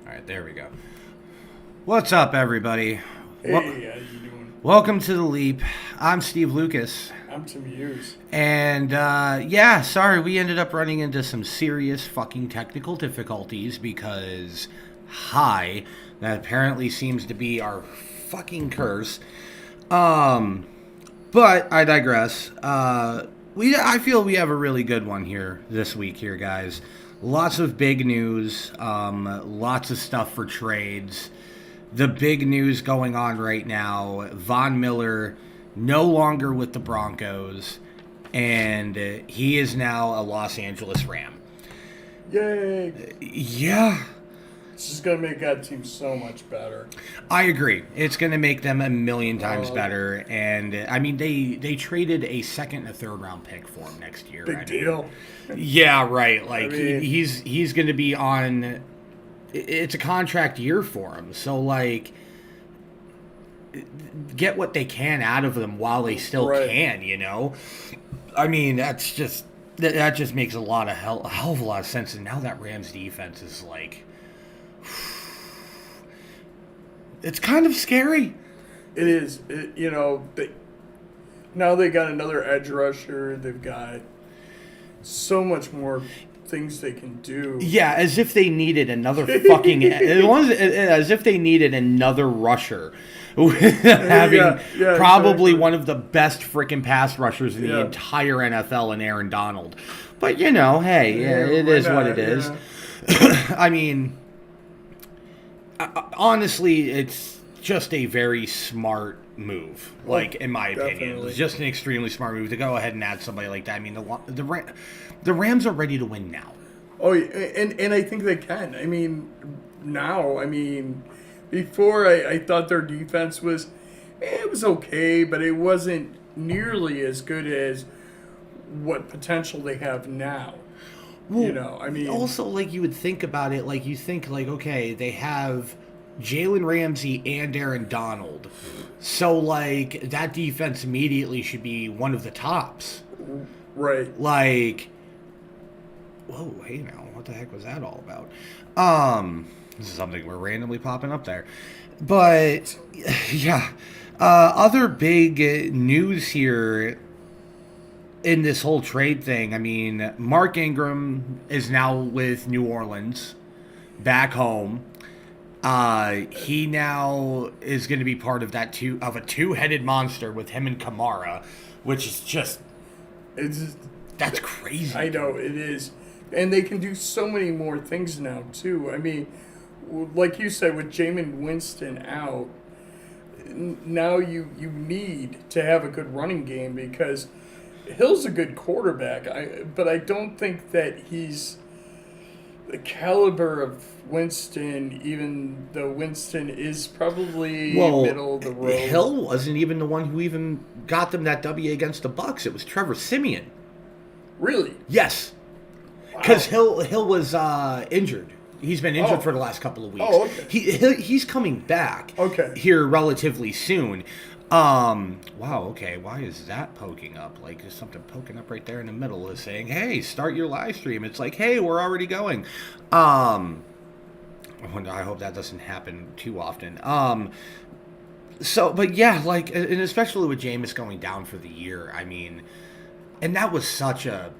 All right, there we go. What's up, everybody? Hey, how you doing? Welcome to The Leap. I'm Steve Lucas. I'm Tim Hughes. And, sorry, we ended up running into some serious fucking technical difficulties because, that apparently seems to be our fucking curse. But I digress. I feel we have a really good one here this week here, guys. Lots of big news, lots of stuff for trades. The big news going on right now, Von Miller no longer with the Broncos, and he is now a Los Angeles Ram. Yay! Yeah. This is going to make that team so much better. I agree. It's going to make them a million times better. And, I mean, they traded a second and a third round pick for him next year. Big deal. Yeah, right. Like, I mean, he's going to be on... It's a contract year for him. So, like, get what they can out of them while they still can, you know? I mean, that just makes a hell of a lot of sense. And now that Rams defense is, like... It's kind of scary. It is. Now they got another edge rusher. They've got so much more things they can do. Yeah, as if they needed another fucking... as if they needed another rusher. Having probably one of the best freaking pass rushers in the entire NFL in Aaron Donald. But, you know, hey, it is what it is. I mean... Honestly, it's just a very smart move, in my opinion. It's just an extremely smart move to go ahead and add somebody like that. I mean, the Rams are ready to win now. Oh, and I think they can. I mean, before I thought their defense was, it was okay, but it wasn't nearly as good as what potential they have now. Well, also, you would think about it, okay, they have Jalen Ramsey and Aaron Donald. So, that defense immediately should be one of the tops. Right. Whoa, hey now, what the heck was that all about? This is something we're randomly popping up there. But, yeah, other big news here in this whole trade thing. I mean, Mark Ingram is now with New Orleans, back home. He now is going to be part of a two-headed monster with him and Kamara, which is that's crazy. I know, it is. And they can do so many more things now, too. I mean, like you said, with Jameis Winston out, now you need to have a good running game because Hill's a good quarterback, but I don't think that he's the caliber of Winston, even though Winston is probably middle of the road. Hill wasn't even the one who even got them that W against the Bucs. It was Trevor Siemian. Really? Yes. Because Hill was injured. He's been injured for the last couple of weeks. Oh, okay. He's coming back here relatively soon. Wow, okay, why is that poking up? There's something poking up right there in the middle is saying, hey, start your live stream. It's like, hey, we're already going. I hope that doesn't happen too often. But yeah, and especially with Jameis going down for the year, I mean, and that was such a...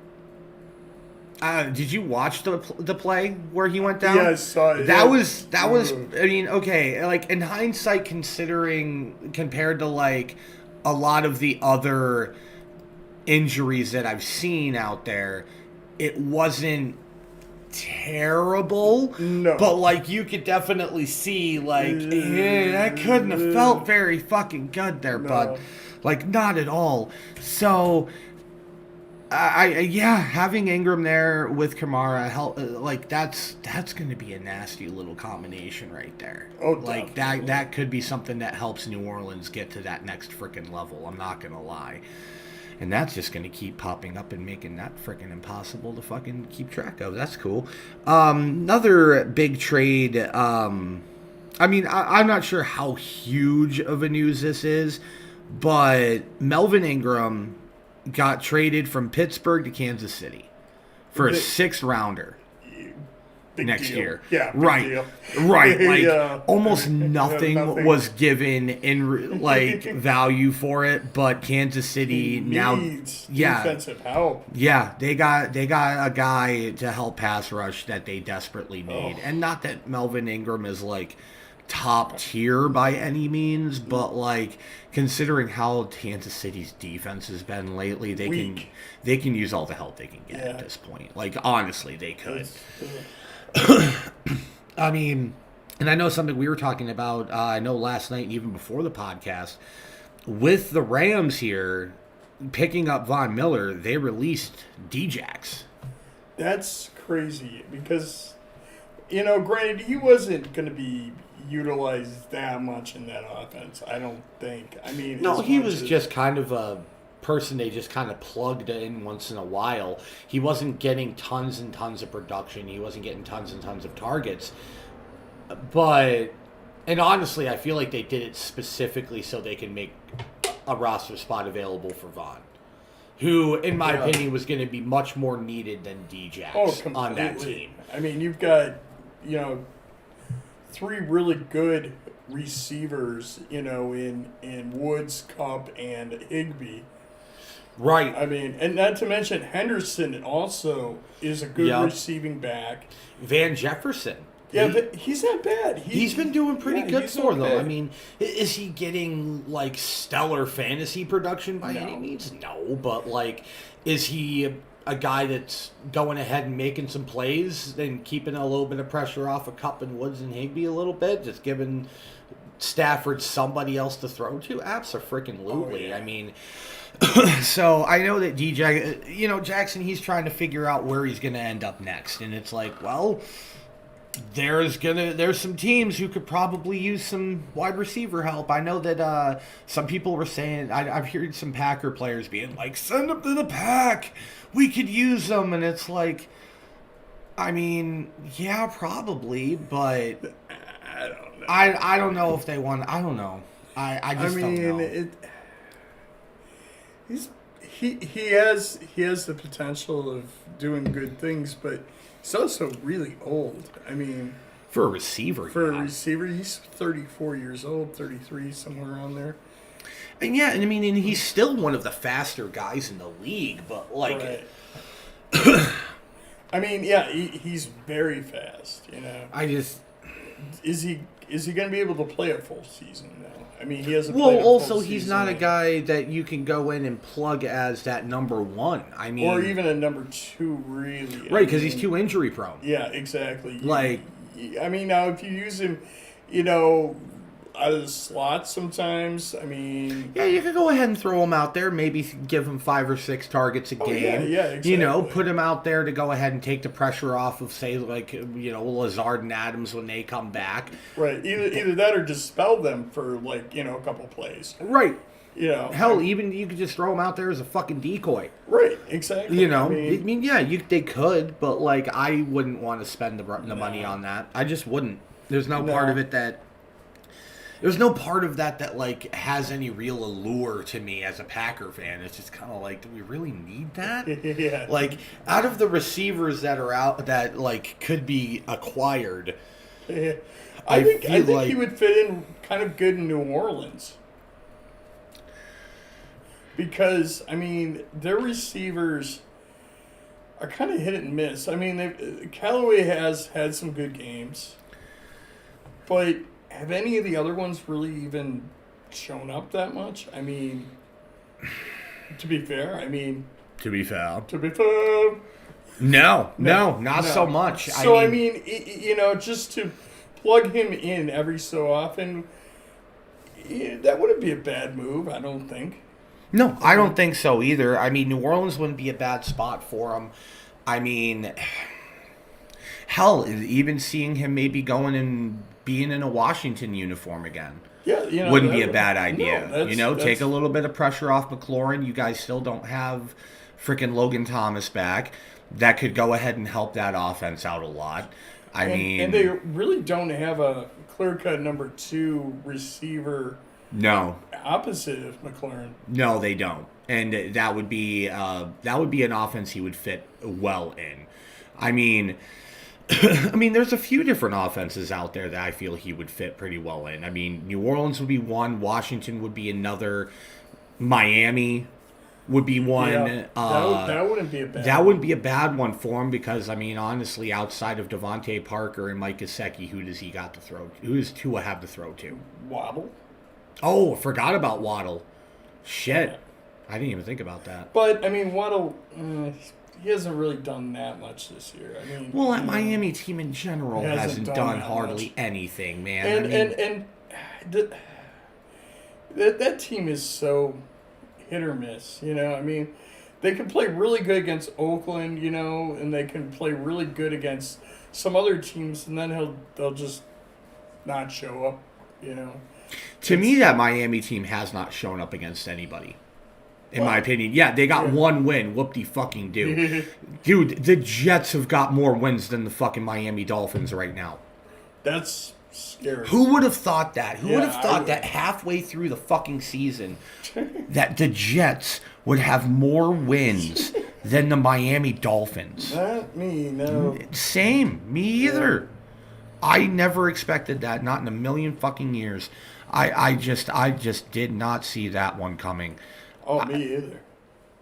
did you watch the play where he went down? Yeah, I saw it. That was. I mean, okay, in hindsight, compared to a lot of the other injuries that I've seen out there, it wasn't terrible. No, but you could definitely see that couldn't have felt very fucking good there, bud. Not at all. So. Having Ingram there with Kamara that's going to be a nasty little combination right there. Oh, that could be something that helps New Orleans get to that next freaking level. I'm not going to lie. And that's just going to keep popping up and making that freaking impossible to fucking keep track of. That's cool. Another big trade. I'm not sure how huge of a news this is, but Melvin Ingram got traded from Pittsburgh to Kansas City for a sixth rounder. big next deal. year. Yeah, big right, deal. right. Like Yeah. almost nothing, Nothing. was given in like value for it, but Kansas City now, Needs yeah, defensive help. yeah, they got a guy to help pass rush that they desperately need, and not that Melvin Ingram is like top tier by any means, but like considering how Kansas City's defense has been lately, Weak. they can use all the help they can get Yeah. at this point. Like honestly, they could. It's- I mean, and I know something we were talking about. I know last night and even before the podcast with the Rams here picking up Von Miller, they released Djax. That's crazy because, granted, he wasn't going to be utilized that much in that offense. I don't think. I mean, No, as he much was as- just kind of a person they just kind of plugged in once in a while. He wasn't getting tons and tons of production. He wasn't getting tons and tons of targets. But, and honestly, I feel like they did it specifically so they can make a roster spot available for Vaughn, who, in my Yeah. opinion, was going to be much more needed than Djax on that team. I mean, you've got, three really good receivers, in Woods, Cup, and Higbee. Right. I mean, and not to mention Henderson also is a good Yep. receiving back. Van Jefferson. Yeah, He- he's not bad. He's been doing pretty good he's for not them. bad. I mean, is he getting like stellar fantasy production by No. any means? No, but like, is he a guy that's going ahead and making some plays and keeping a little bit of pressure off of Cup and Woods and Higbee a little bit, just giving Stafford somebody else to throw to? Absolutely. Oh, yeah. I mean, so I know that DJ, Jackson, he's trying to figure out where he's going to end up next, and it's like, well, there's some teams who could probably use some wide receiver help. I know that some people were saying, I've heard some Packer players being like, send them to the Pack, we could use them, and it's like, I mean, yeah, probably, but I don't know. I don't know if they want. I don't know. I just don't know. He has the potential of doing good things, but he's also really old. I mean, For a receiver, for a yeah. receiver, he's 34 years old, 33, somewhere around there. And yeah, and I mean, and he's still one of the faster guys in the league, but like, Right. I mean, yeah, he's very fast. I just. Is he going to be able to play a full season now? I mean, he hasn't. Well, played a full also, he's season not a yet. guy that you can go in and plug as that number one. I mean, Or even a number two, really. right, because he's too injury prone. Yeah, exactly. Like- I mean, now if you use him, out of the slot sometimes, I mean, Yeah, you could go ahead and throw him out there. Maybe give him 5 or 6 targets a Oh, game. yeah, exactly. Put him out there to go ahead and take the pressure off of, say, like Lazard and Adams when they come back. right, either that or dispel them for a couple plays. Right. Hell, I- even you could just throw him out there as a fucking decoy. right, exactly. I mean, yeah, they could, but like, I wouldn't want to spend the money on that. I just wouldn't. There's no part No. of it that. There's no part of that like has any real allure to me as a Packer fan. It's just kind of like, do we really need that? yeah. Like, out of the receivers that are out that like could be acquired, Yeah. I I think feel like- he would fit in kind of good in New Orleans. Because, I mean, their receivers are kind of hit and miss. I mean, Callaway has had some good games. But have any of the other ones really even shown up that much? I mean, to be fair, to be fair, no. no, not so much. So, I mean, just to plug him in every so often, that wouldn't be a bad move, I don't think. no, I don't think so either. I mean, New Orleans wouldn't be a bad spot for him. I mean, hell, even seeing him maybe going and being in a Washington uniform again Yeah, wouldn't be that a bad idea. No, that's- Take a little bit of pressure off McLaurin. You guys still don't have freaking Logan Thomas back. That could go ahead and help that offense out a lot. and they really don't have a clear-cut number 2 receiver no, opposite of McLaurin. no, they don't, and that would be an offense he would fit well in. I mean, I mean, there's a few different offenses out there that I feel he would fit pretty well in. I mean, New Orleans would be one, Washington would be another, Miami would be Yeah, one. that wouldn't be a bad That one. wouldn't be a bad one for him because I mean, honestly, outside of Devontae Parker and Mike Gesicki, who does he got to throw? Who does Tua have to throw to? Waddle. Oh, forgot about Waddle. Yeah. Shit, I didn't even think about that. But I mean, Waddle, he hasn't really done that much this year. I mean, Well, that Miami team in general Hasn't hasn't done done that hardly much. anything, man. and I mean, and that team is so hit or miss. I mean, they can play really good against Oakland, and they can play really good against some other teams, and then they'll just not show up. to me, that Miami team has not shown up against anybody. In my Well, opinion, yeah, they got yeah. one win. Whoop-de fucking do. Dude, the Jets have got more wins than the fucking Miami Dolphins right now. That's scary. Who would have thought that? Who would Yeah, have I thought would. that halfway through the fucking season that the Jets would have more wins than the Miami Dolphins? Not me, no. Same. Me either. I never expected that. Not in a million fucking years. I just did not see that one coming. Oh, me either.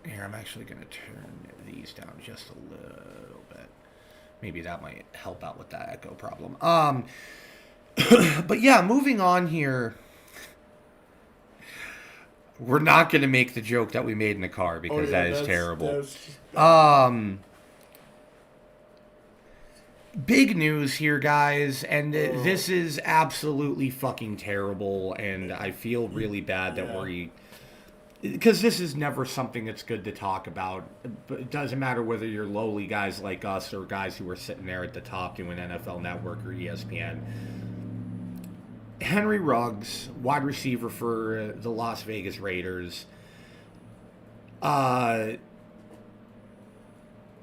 Here, I'm actually going to turn these down just a little bit. Maybe that might help out with that echo problem. But yeah, moving on here. We're not going to make the joke that we made in the car because that is terrible. That's just, Big news here, guys, and this is absolutely fucking terrible, and I feel really bad that Yeah. because this is never something that's good to talk about. But it doesn't matter whether you're lowly guys like us or guys who are sitting there at the top doing NFL Network or ESPN. Henry Ruggs, wide receiver for the Las Vegas Raiders,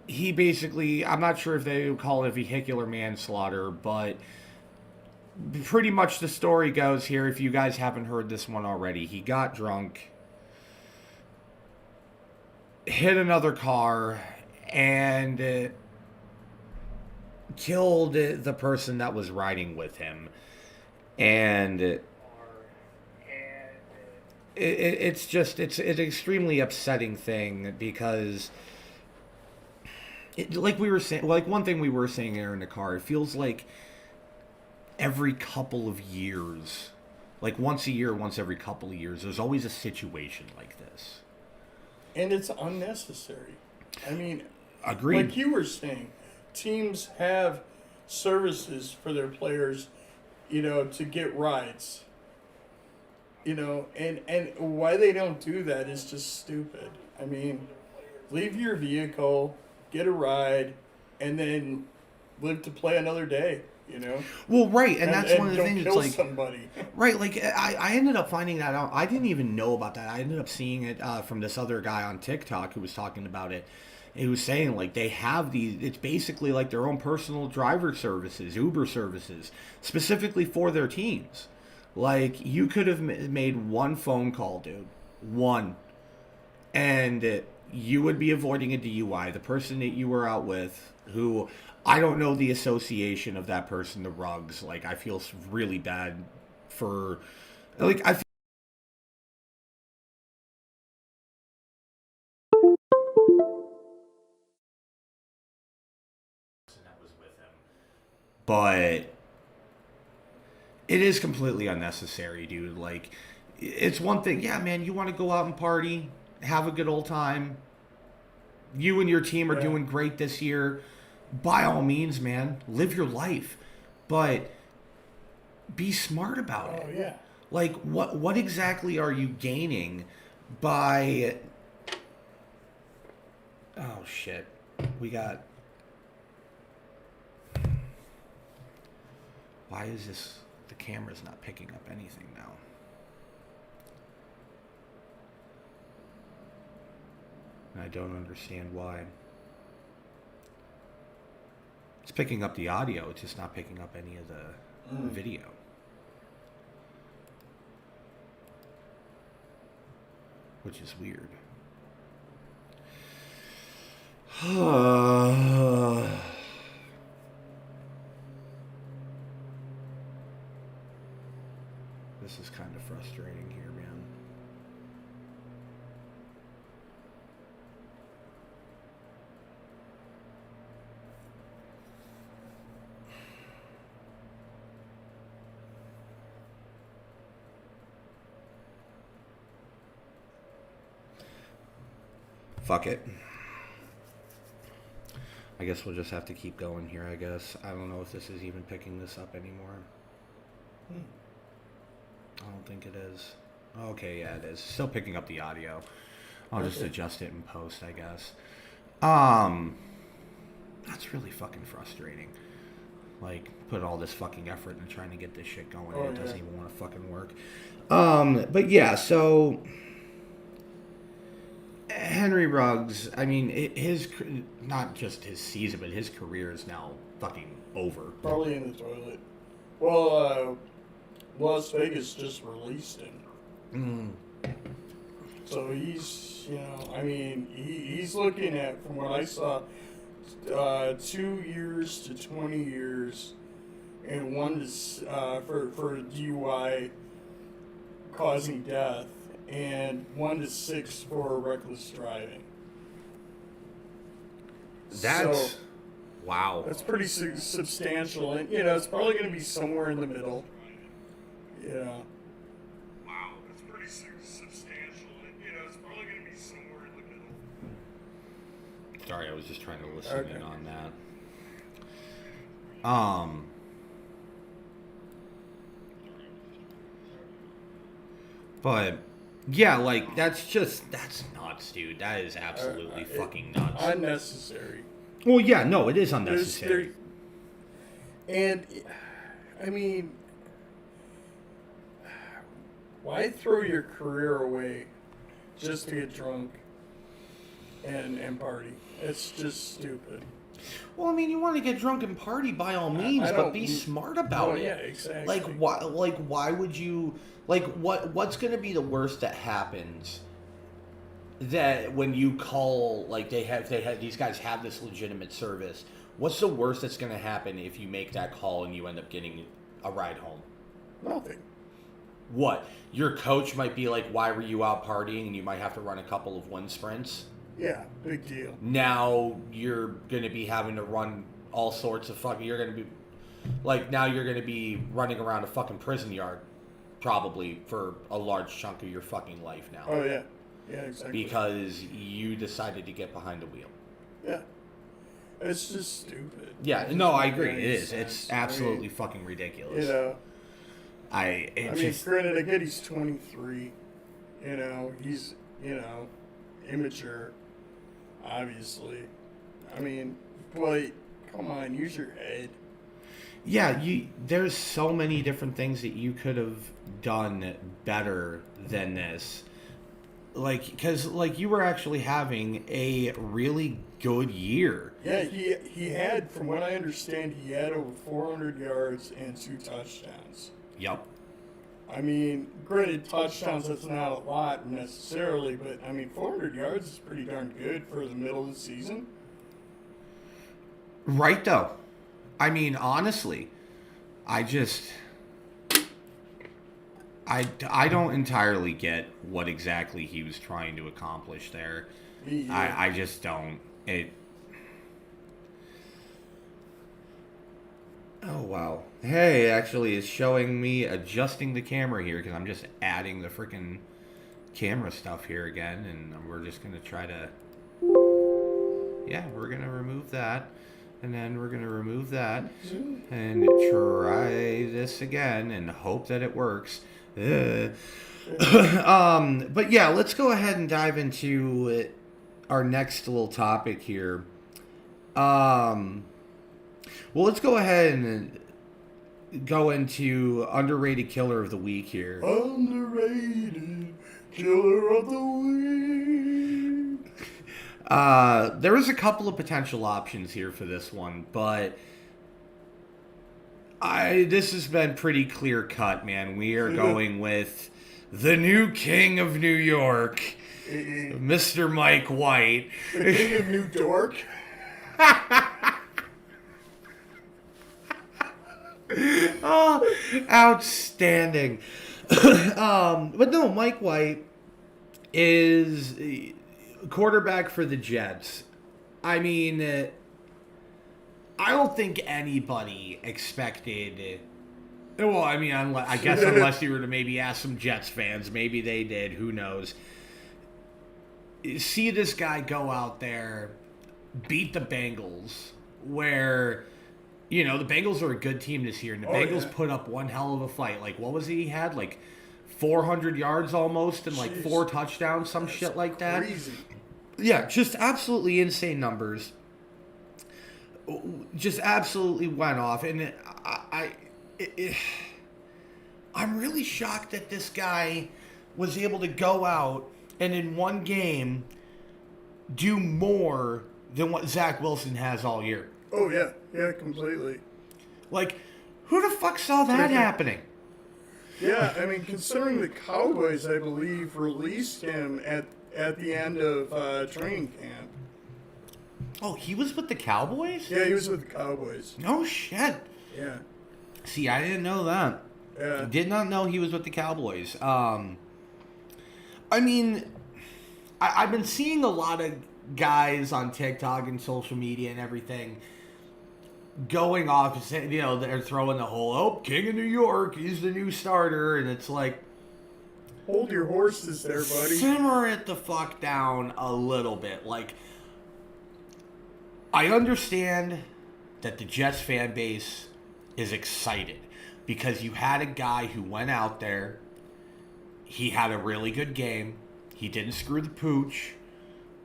he basically, I'm not sure if they would call it vehicular manslaughter, but pretty much the story goes here, if you guys haven't heard this one already, he got drunk, hit another car, and killed the person that was riding with him. And it's an extremely upsetting thing because like we were saying, like one thing we were saying there in the car, it feels like every couple of years, like once a year, once every couple of years, there's always a situation like this. and it's unnecessary. I mean, Agreed. like you were saying, teams have services for their players, to get rides. And why they don't do that is just stupid. I mean, leave your vehicle, get a ride, and then live to play another day. Well, right, and that's one of the don't things. It's kill like somebody. right, like I ended up finding that out. I didn't even know about that. I ended up seeing it from this other guy on TikTok who was talking about it. He was saying like they have these. It's basically like their own personal driver services, Uber services, specifically for their teams. Like you could have made one phone call, dude, one, and you would be avoiding a DUI. The person that you were out with, who I don't know the association of that person, the Ruggs. Like I feel really bad for, like I. That was with him, but it is completely unnecessary, dude. Like, it's one thing, yeah, man, you want to go out and party, have a good old time. You and your team are Yeah. doing great this year. By all means, man, live your life. But be smart about Oh it. yeah. Like, what exactly are you gaining by. Oh, shit. We got. Why is this. The camera's not picking up anything now. I don't understand why. It's picking up the audio, it's just not picking up any of the video. Which is weird. Fuck it. I guess we'll just have to keep going here, I guess. I don't know if this is even picking this up anymore. I don't think it is. Okay, yeah, it is. Still picking up the audio. I'll just adjust it in post, I guess. That's really fucking frustrating. Like, put all this fucking effort into trying to get this shit going, and it doesn't even want to fucking work. But yeah, so Henry Ruggs, I mean, his, not just his season, but his career is now fucking over. Probably in the toilet. Well, Las Vegas just released him. So he's, I mean, he's looking at, from what I saw, 2 years to 20 years, and one is for DUI causing death, and 1 to 6 for reckless driving. That's wow. That's pretty substantial, and it's probably going to be somewhere in the middle. Yeah. Wow, that's pretty substantial, and it's probably going to be somewhere in the middle. Sorry, I was just trying to listen in on that. But yeah, like that's nuts, dude. That is absolutely fucking nuts. Unnecessary. Well, yeah, no, it is unnecessary. And I mean, why throw your career away just to get drunk and party? It's just stupid. Well, I mean, you want to get drunk and party by all means, but be smart about it. Yeah, exactly. Why would you? Like, what's going to be the worst that happens? That when you call, like they have these guys have this legitimate service. What's the worst that's going to happen if you make that call and you end up getting a ride home? Nothing. What? Your coach might be like, "Why were you out partying?" And you might have to run a couple of wind sprints. Yeah, big deal. Now you're going to be having to run all sorts of fucking... You're going to be... Like, now you're going to be running around a fucking prison yard, probably, for a large chunk of your fucking life now. Oh, yeah. Yeah, exactly. Because you decided to get behind the wheel. Yeah. It's just stupid. Yeah, no, I agree. It is. It's absolutely fucking ridiculous. I mean, granted, I get he's 23. He's, immature. Obviously. I mean, but come on, use your head. Yeah, there's so many different things that you could have done better than this. Like, because, like, you were actually having a really good year. Yeah, he had, from what I understand, he had over 400 yards and 2 touchdowns. Yep. I mean, granted, touchdowns, that's not a lot necessarily, but, I mean, 400 yards is pretty darn good for the middle of the season. Right, though. I mean, honestly, I don't entirely get what exactly he was trying to accomplish there. Yeah. I just don't. Oh, wow. Hey, actually, it's showing me adjusting the camera here because I'm just adding the freaking camera stuff here again, and we're just going to try to... Yeah, we're going to remove that, and then we're going to remove that, and try this again, and hope that it works. But yeah, let's go ahead and dive into our next little topic here. Well, let's go ahead and go into underrated killer of the week here. Underrated killer of the week. There was a couple of potential options here for this one, but this has been pretty clear cut, man. We are going with the new king of New York, Mr. Mike White. The king of New Dork. Oh, outstanding. But no, Mike White is quarterback for the Jets. I mean, I don't think anybody expected... Well, I mean, I guess unless you were to maybe ask some Jets fans, maybe they did, who knows. see this guy go out there, beat the Bengals, where, you know, the Bengals are a good team this year, and the Bengals put up one hell of a fight. Like, what was he had? Like, 400 yards almost and, like, 4 touchdowns, some shit like that. Crazy. Yeah, just absolutely insane numbers. Just absolutely went off. And I'm really shocked that this guy was able to go out and in one game do more than what Zach Wilson has all year. Oh, yeah. Yeah, completely. Like, who the fuck saw that happening? Yeah, I mean, considering the Cowboys, I believe, released him at the end of training camp. Oh, he was with the Cowboys? Yeah, he was with the Cowboys. No shit. Yeah. See, I didn't know that. Yeah. Did not know he was with the Cowboys. I mean, I've been seeing a lot of guys on TikTok and social media and everything going off, you know, they're throwing the whole, oh, King of New York, he's the new starter, and it's like, hold your horses there, buddy. simmer it the fuck down a little bit. Like, I understand that the Jets fan base is excited because you had a guy who went out there, he had a really good game, he didn't screw the pooch,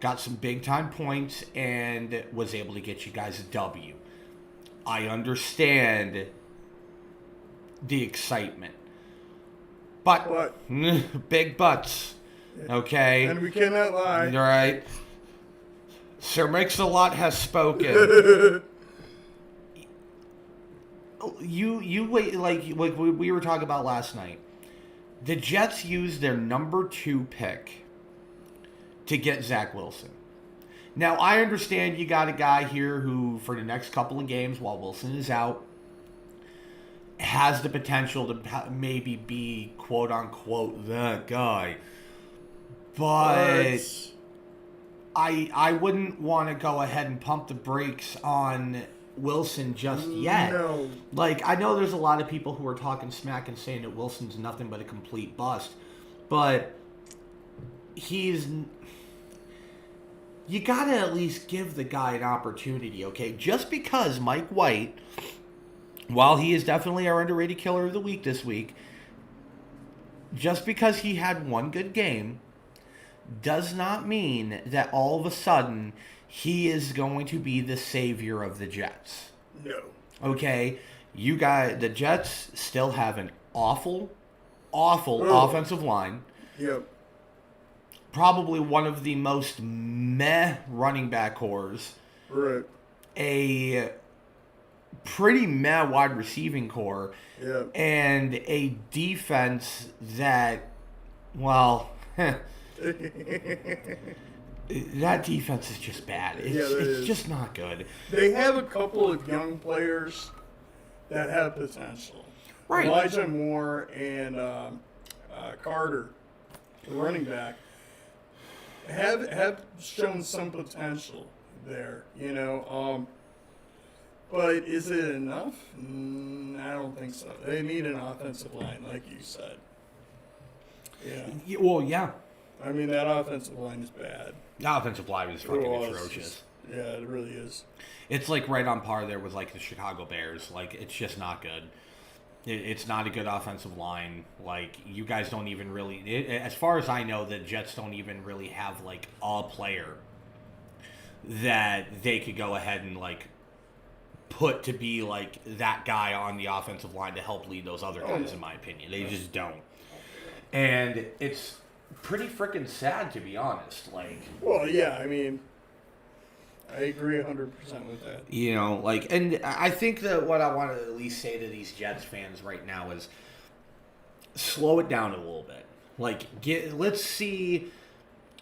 got some big time points, and was able to get you guys a W. I understand the excitement. But big butts. Okay? And we cannot lie. All right. Sir Mix-a-Lot has spoken. you wait, like we were talking about last night. The Jets used their number 2 pick to get Zach Wilson. Now, I understand you got a guy here who, for the next couple of games while Wilson is out, has the potential to maybe be, quote-unquote, the guy. But I wouldn't want to go ahead and pump the brakes on Wilson just yet. No. Like, I know there's a lot of people who are talking smack and saying that Wilson's nothing but a complete bust. But you gotta at least give the guy an opportunity, okay? Just because Mike White, while he is definitely our underrated killer of the week this week, just because he had one good game does not mean that all of a sudden he is going to be the savior of the Jets. No. Okay? You guys, the Jets still have an awful offensive line. Yep. Probably one of the most meh running back cores. Right. A pretty meh wide receiving core. Yep. And a defense that, well, that defense is just bad. It's just not good. They have a couple of young players that have potential. Right. Elijah Moore and Carter, the running back, have shown some potential there, you know. But is it enough? I don't think so. They need an offensive line, like you said. Yeah. Well, yeah. I mean, that offensive line is bad. The offensive line is fucking atrocious. Yeah, it really is. It's like right on par there with like the Chicago Bears. Like, it's just not good. It's not a good offensive line. Like, you guys don't even really... as far as I know, the Jets don't even really have, like, a player that they could go ahead and, like, put to be, like, that guy on the offensive line to help lead those other guys, in my opinion. They just don't. And it's pretty freaking sad, to be honest. Like... Well, yeah, I mean... I agree 100% with that. You know, like, and I think that what I want to at least say to these Jets fans right now is slow it down a little bit. Like, let's see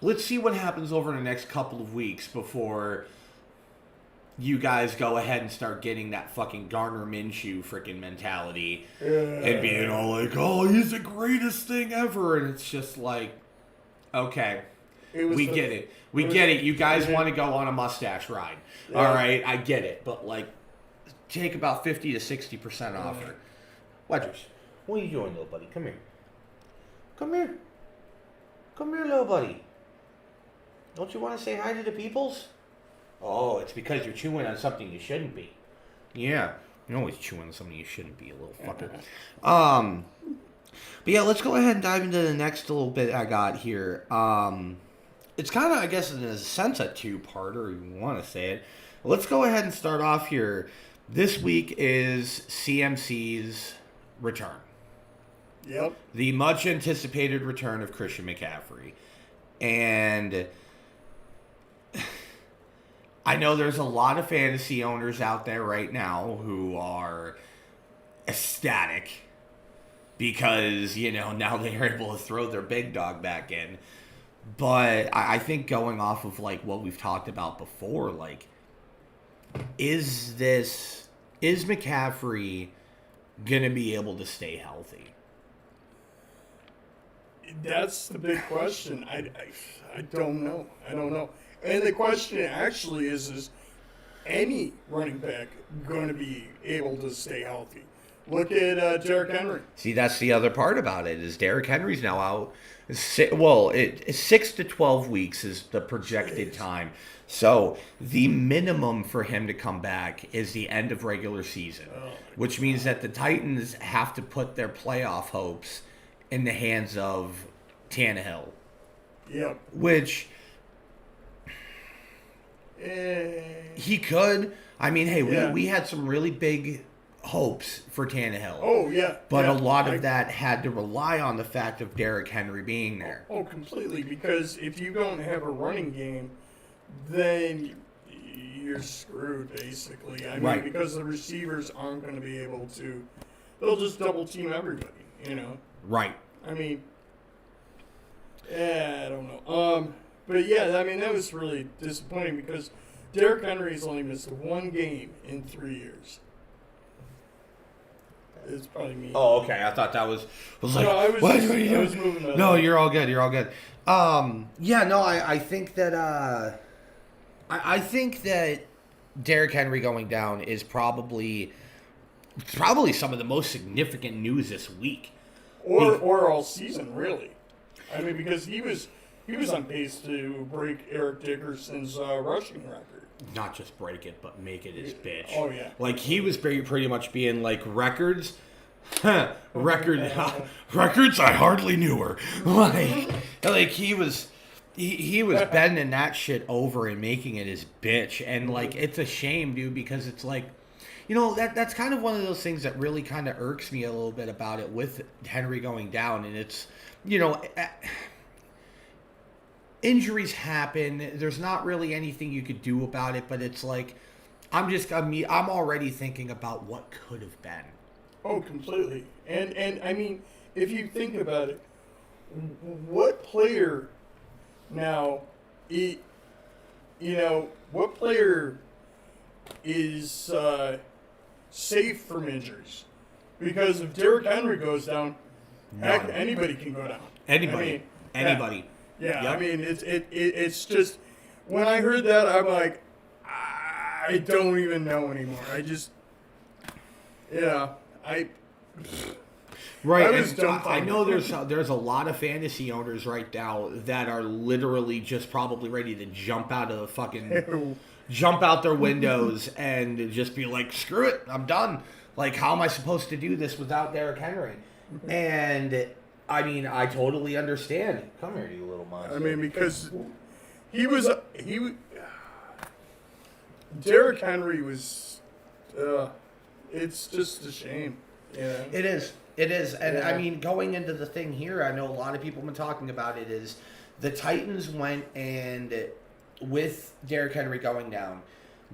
what happens over the next couple of weeks before you guys go ahead and start getting that fucking Garner Minshew freaking mentality and being all like, oh, he's the greatest thing ever. And it's just like, okay. We get it. We get it. You guys want to go on a mustache ride. Yeah. All right, I get it. But, like, take about 50 to 60% off her. Wedgers, what are you doing, little buddy? Come here. Come here. Come here, little buddy. Don't you want to say hi to the peoples? Oh, it's because you're chewing on something you shouldn't be. Yeah, you're always chewing on something you shouldn't be, a little fucker. But yeah, let's go ahead and dive into the next little bit I got here. It's kind of, I guess, in a sense, a two-parter, you want to say it. Let's go ahead and start off here. This week is CMC's return. Yep. The much anticipated return of Christian McCaffrey. And I know there's a lot of fantasy owners out there right now who are ecstatic because, now they're able to throw their big dog back in. But I think going off of, what we've talked about before, is McCaffrey going to be able to stay healthy? That's the big question. I don't know. I don't know. And the question actually is any running back going to be able to stay healthy? Look at Derrick Henry. See, that's the other part about it, is Derrick Henry's now out. It's 6 to 12 weeks is the projected time. So the minimum for him to come back is the end of regular season, which means that the Titans have to put their playoff hopes in the hands of Tannehill. Yep. Which he could. I mean, hey, we had some really big hopes for Tannehill. Oh, yeah. But a lot of that had to rely on the fact of Derrick Henry being there. Oh, completely. Because if you don't have a running game, then you're screwed, basically. I mean, because the receivers aren't going to be able to. They'll just double team everybody, Right. I mean, I don't know. But yeah, I mean, that was really disappointing because Derrick Henry's only missed one game in 3 years. It's probably me. Oh, okay. I thought that was like. No, I was what? just, I was moving that. No, you're all good. You're all good. Yeah, no, I think that I think that Derrick Henry going down is probably some of the most significant news this week. Or all season, really. I mean, because he was on pace to break Eric Dickerson's rushing record. Not just break it, but make it his bitch. Oh, yeah. Like, he was pretty much being like, records? Records? I hardly knew her. Like he was bending that shit over and making it his bitch. And, it's a shame, dude, because it's like, that's kind of one of those things that really kind of irks me a little bit about it with Henry going down. And it's, injuries happen. There's not really anything you could do about it, but it's like, I'm already thinking about what could have been. Oh, completely. And I mean, if you think about it, what player now, what player is safe from injuries? Because if Derrick Henry goes down, heck, anybody can go down. Anybody. Yeah, Yep. I mean, it's just, when I heard that, I'm like, I don't even know anymore. Right, I was dumbfounded. I know there's a lot of fantasy owners right now that are literally just probably ready to jump out of the fucking, jump out their windows and just be like, screw it, I'm done. Like, how am I supposed to do this without Derrick Henry? And I mean, I totally understand. Come here, you little monster. I mean, because Derrick Henry was, it's just a shame. Yeah. It is. And I mean, going into the thing here, I know a lot of people have been talking about it, is the Titans went and, with Derrick Henry going down,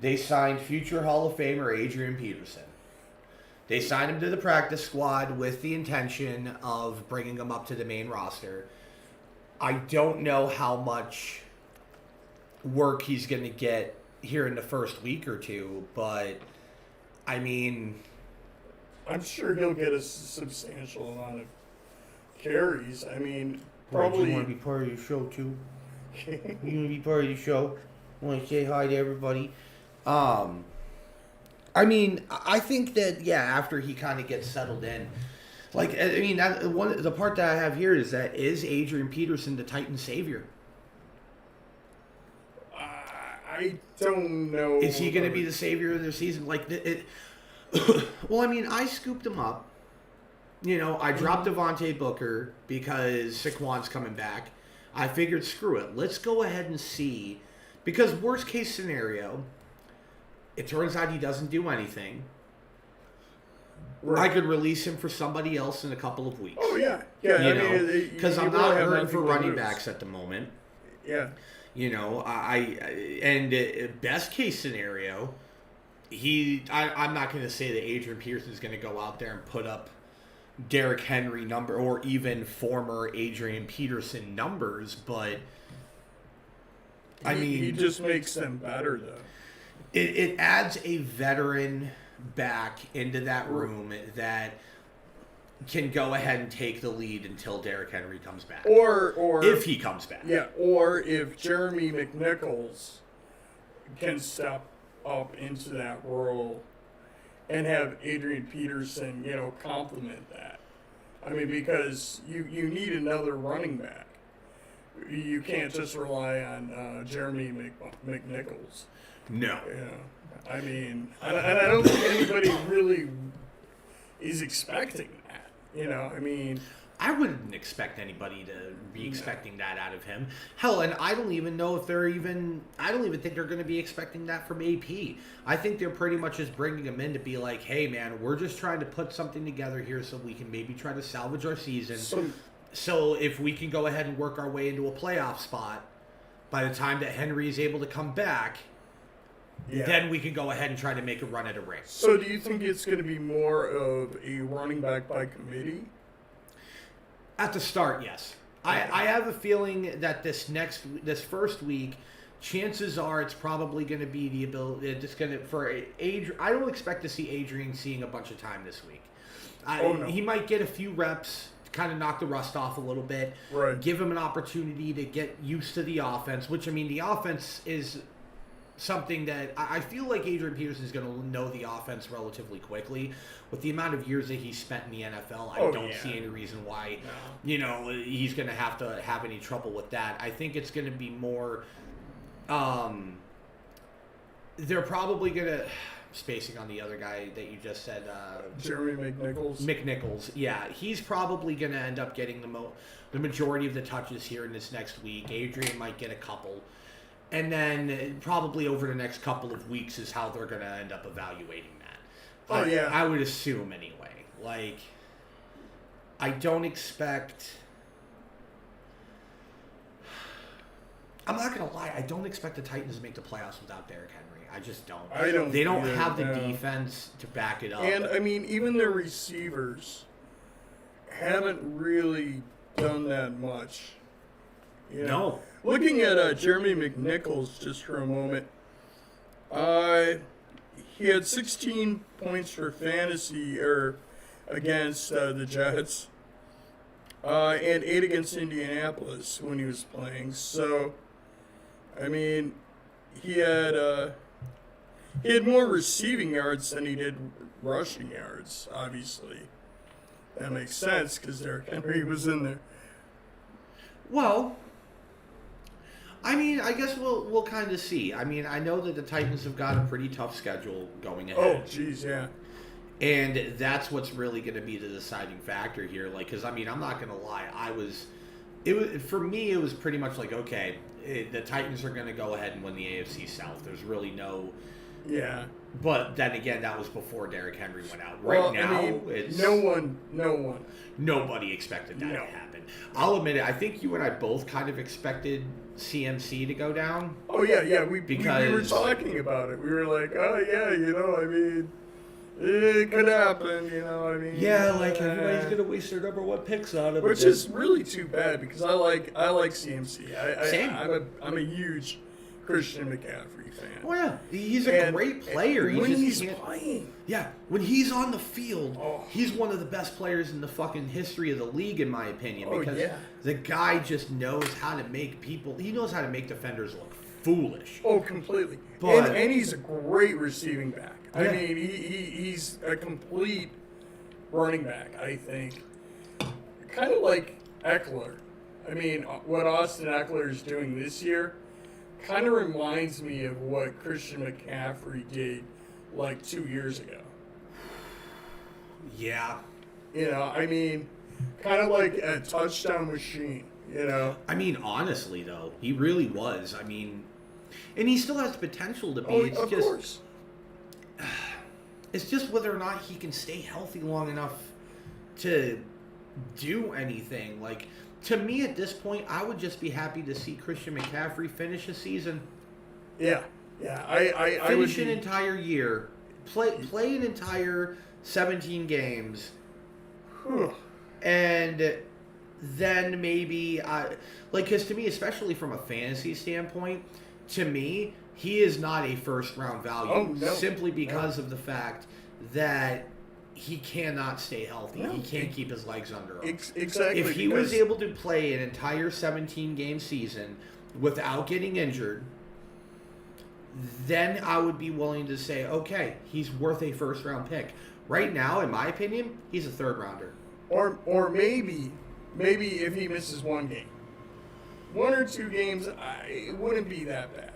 they signed future Hall of Famer Adrian Peterson. They signed him to the practice squad with the intention of bringing him up to the main roster. I don't know how much work he's going to get here in the first week or two, but I mean, I'm sure he'll get a substantial amount of carries. I mean, probably. You want to be part of the show too? You want to be part of the show? Want to say hi to everybody? I mean, I think that, after he kind of gets settled in, the part that I have here is Adrian Peterson the Titan savior? I don't know. Is he going to be the savior of their season? Like, well, I mean, I scooped him up. You know, I dropped Devontae Booker because Saquon's coming back. I figured, screw it. Let's go ahead and see. Because worst case scenario, it turns out he doesn't do anything. Right. I could release him for somebody else in a couple of weeks. Oh, yeah. Yeah, Because I'm not hurting for running backs at the moment. Yeah. You know, best case scenario, I'm not going to say that Adrian Peterson is going to go out there and put up Derrick Henry number or even former Adrian Peterson numbers, but I mean, he just makes them better though. It adds a veteran back into that room that can go ahead and take the lead until Derrick Henry comes back, or if he comes back. Yeah, or if Jeremy McNichols can step up into that role and have Adrian Peterson, complement that. I mean, because you need another running back. You can't just rely on Jeremy McNichols. No. I mean, I don't think anybody really is expecting that. I mean, I wouldn't expect anybody to be expecting that out of him. Hell, and I don't even know if I don't even think they're going to be expecting that from AP. I think they're pretty much just bringing him in to be like, hey, man, we're just trying to put something together here so we can maybe try to salvage our season. So if we can go ahead and work our way into a playoff spot by the time that Henry is able to come back, then we can go ahead and try to make a run at a ring. So do you think it's going to be more of a running back by committee? At the start, yes. I have a feeling that this first week, chances are it's probably going to be the ability. It's going to I don't expect to see Adrian seeing a bunch of time this week. No. He might get a few reps, kind of knock the rust off a little bit, right. Give him an opportunity to get used to the offense. Which, I mean, the offense is something that I feel like Adrian Peterson is going to know the offense relatively quickly. With the amount of years that he's spent in the NFL, I don't see any reason why, he's going to have any trouble with that. I think it's going to be more, they're probably going to, spacing on the other guy that you just said. Jeremy McNichols. McNichols, yeah. He's probably going to end up getting the majority of the touches here in this next week. Adrian might get a couple. And then probably over the next couple of weeks is how they're going to end up evaluating that. I would assume anyway. Like, I don't expect... I'm not going to lie. I don't expect the Titans to make the playoffs without Derrick Henry. I just don't. They don't have the defense to back it up. And, I mean, even their receivers haven't really done that much. No. Looking at Jeremy McNichols just for a moment, he had 16 points for fantasy against the Jets, and 8 against Indianapolis when he was playing. So, I mean, he had more receiving yards than he did rushing yards. Obviously, that makes sense because Derrick Henry was in there. Well, I mean, I guess we'll kind of see. I mean, I know that the Titans have got a pretty tough schedule going ahead. Oh, geez, yeah. And that's what's really going to be the deciding factor here. Like, because, I mean, I'm not going to lie. For me, it was pretty much like, okay, the Titans are going to go ahead and win the AFC South. There's really no... Yeah. But then again, that was before Derrick Henry went out. It's... No one. Nobody expected that to happen. I'll admit it. I think you and I both kind of expected CMC to go down. Oh, yeah. We were talking about it. We were like, oh, yeah, I mean, it could happen, I mean. Yeah, like everybody's going to waste their number one picks on him. Which is really too bad because I like CMC. Same. I'm a huge Christian McCaffrey fan. Oh, yeah. He's a great player. When he's playing. Yeah, when he's on the field, he's one of the best players in the fucking history of the league, in my opinion. Because the guy just knows how to make he knows how to make defenders look foolish. Oh, completely. And he's a great receiving back. I mean, he's a complete running back, I think. Kind of like Eckler. I mean, what Austin Eckler is doing this year kind of reminds me of what Christian McCaffrey did like 2 years ago. Yeah. You know, I mean, kind of like a touchdown machine, you know? I mean, honestly, though, he really was. I mean, and he still has the potential to be. Oh, it's of just, course. It's just whether or not he can stay healthy long enough to do anything. Like, to me at this point, I would just be happy to see Christian McCaffrey finish a season. Yeah. Yeah. I would Finish an entire year. Play an entire 17 games. And then maybe, because to me, especially from a fantasy standpoint, to me, he is not a first round value. Oh, no. Simply because of the fact that he cannot stay healthy. No. He can't keep his legs under him. Exactly. If he was able to play an entire 17 game season without getting injured, then I would be willing to say, okay, he's worth a first round pick. Right now, in my opinion, he's a third rounder. Or maybe if he misses one game. 1 or 2 games, it wouldn't be that bad.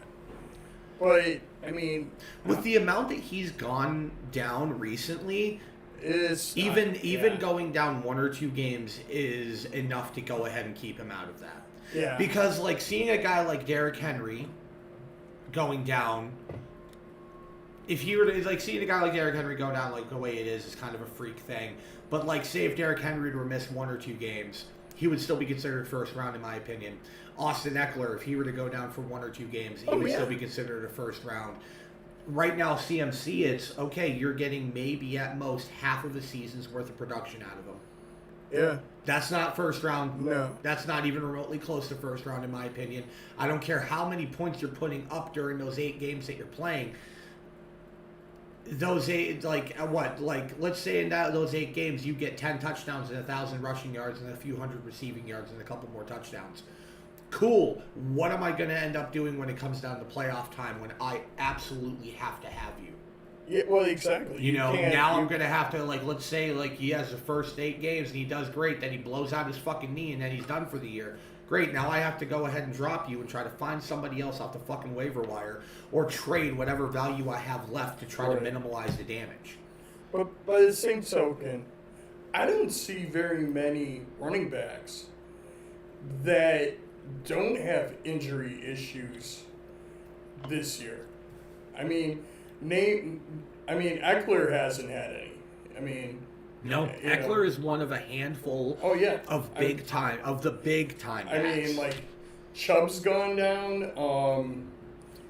But, I mean... With the amount that he's gone down recently, even going down 1 or 2 games is enough to go ahead and keep him out of that. Yeah. Because, like, seeing a guy like Derrick Henry going down, if he were to, like, seeing a guy like Derrick Henry go down, like, the way it is kind of a freak thing. But, like, say if Derrick Henry were to miss 1 or 2 games, he would still be considered first round, in my opinion. Austin Eckler, if he were to go down for 1 or 2 games, he would still be considered a first round. Right now, CMC, it's, okay, you're getting maybe at most half of the season's worth of production out of him. Yeah. That's not first round. No. That's not even remotely close to first round, in my opinion. I don't care how many points you're putting up during those 8 games that you're playing. Those 8, let's say in those 8 games, you get 10 touchdowns and 1,000 rushing yards and a few hundred receiving yards and a couple more touchdowns. Cool. What am I going to end up doing when it comes down to playoff time when I absolutely have to have you? Yeah, well, exactly. I'm going to have to, let's say, he has the first 8 games and he does great, then he blows out his fucking knee and then he's done for the year. Great, now I have to go ahead and drop you and try to find somebody else off the fucking waiver wire or trade whatever value I have left to try to minimize the damage. But by the same token, I don't see very many running backs that don't have injury issues this year. I mean, Eckler hasn't had any. No, Eckler is one of a handful of the big time backs. Chubb's gone down,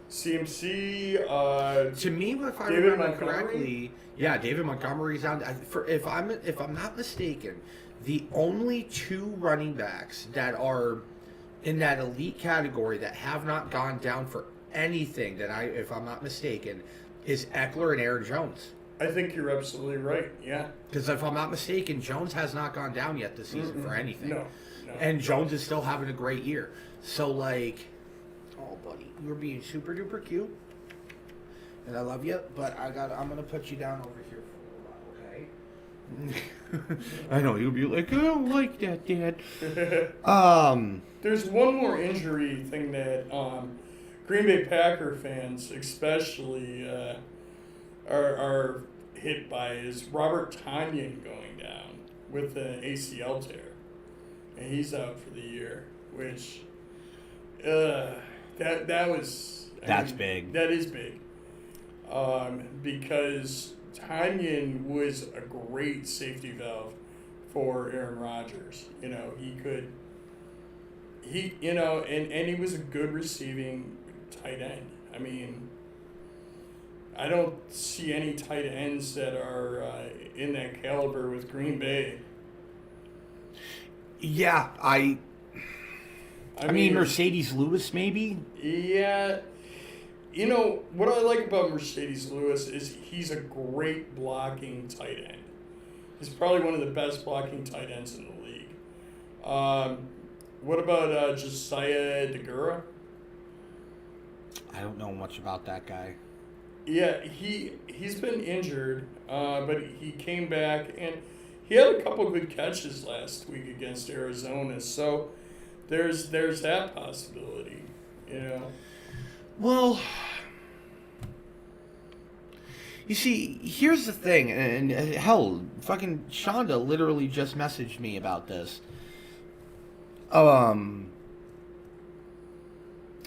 CMC, to me, if I David remember Montgomery? correctly, David Montgomery's on. If I'm not mistaken, the only 2 running backs that are in that elite category that have not gone down for anything if I'm not mistaken, is Eckler and Aaron Jones. I think you're absolutely right. Yeah. Because if I'm not mistaken, Jones has not gone down yet this season for anything. No. And Jones is still having a great year. So, oh, buddy, you're being super duper cute. And I love you, but I'm going to put you down over here for a little while, okay? I know, you'll be like, I don't like that, Dad. There's one more injury thing that Green Bay Packer fans especially are hit by is Robert Tonyan going down with an ACL tear. And he's out for the year, which that's big. That is big. Because Tonyan was a great safety valve for Aaron Rodgers. And he was a good receiving tight end. I mean, I don't see any tight ends that are in that caliber with Green Bay. Yeah, I mean Mercedes Lewis maybe? Yeah. What I like about Mercedes Lewis is he's a great blocking tight end. He's probably one of the best blocking tight ends in the league. What about Josiah Deguara? I don't know much about that guy. Yeah, he's been injured, but he came back and he had a couple good catches last week against Arizona. So there's that possibility, Well, you see, here's the thing, and hell, fucking Shonda literally just messaged me about this. Um,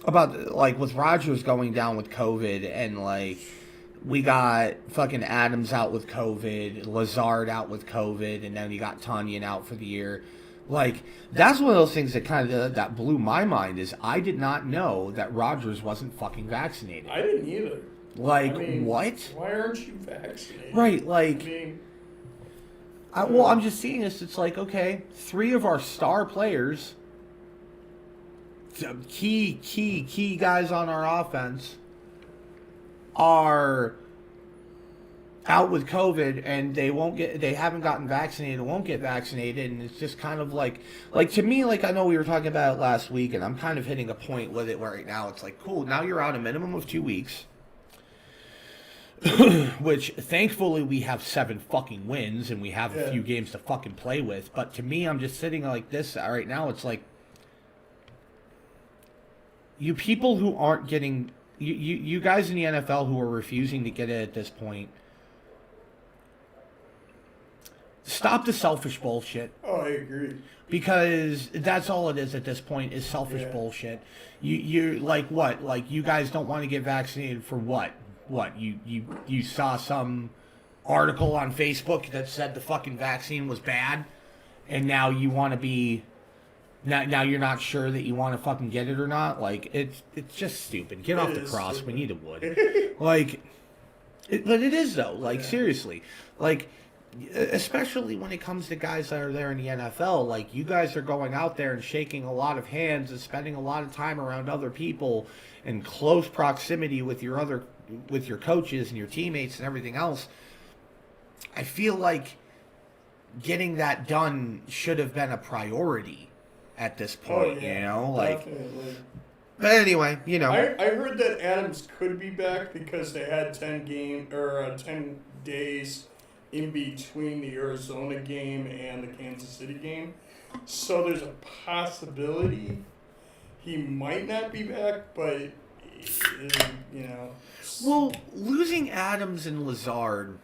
about like with Rogers going down with COVID, and like we got fucking Adams out with COVID, Lazard out with COVID, and then you got Tanyan out for the year. Like that's one of those things that kind of that blew my mind. Is I did not know that Rogers wasn't fucking vaccinated. I didn't either. Like I mean, what? Why aren't you vaccinated? Right, like. I mean, Well, I'm just seeing this. It's like, okay, 3 of our star players, key guys on our offense, are out with COVID, and they haven't gotten vaccinated, won't get vaccinated, and it's just kind of like to me, like I know we were talking about it last week, and I'm kind of hitting a point with it where right now it's like, cool, now you're out a minimum of 2 weeks. Which thankfully we have 7 fucking wins and we have a few games to fucking play with. But to me, I'm just sitting like this right now. It's like you people who aren't getting you guys in the NFL who are refusing to get it at this point. Stop the selfish bullshit. oh, I agree. Because that's all it is at this point is selfish bullshit. You like what? Like you guys don't want to get vaccinated for what? What, you saw some article on Facebook that said the fucking vaccine was bad, and now you want to be, now you're not sure that you want to fucking get it or not? Like, it's just stupid. Get off the cross. Stupid. We need a wood. Like, but it is, though. Like, seriously. Like, especially when it comes to guys that are there in the NFL, like, you guys are going out there and shaking a lot of hands and spending a lot of time around other people in close proximity with your coaches and your teammates and everything else. I feel like getting that done should have been a priority at this point, you know? Like, definitely. But anyway, you know. I heard that Adams could be back because they had 10 days in between the Arizona game and the Kansas City game. So there's a possibility he might not be back, but you know. Well, losing Adams and Lazard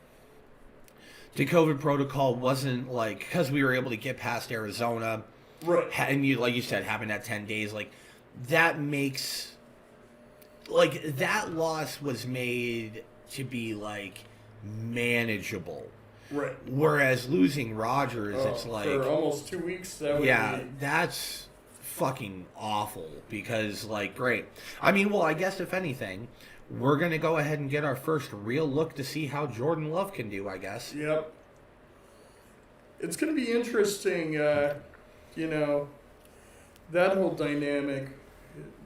to COVID protocol wasn't like because we were able to get past Arizona, right? And you, like you said, having that 10 days, like that makes like that loss was made to be like manageable, right? Whereas losing Rogers, it's like for almost 2 weeks. That would that's fucking awful because like great. I mean, well, I guess if anything, we're gonna go ahead and get our first real look to see how Jordan Love can do, I guess. Yep. It's gonna be interesting, you know, that whole dynamic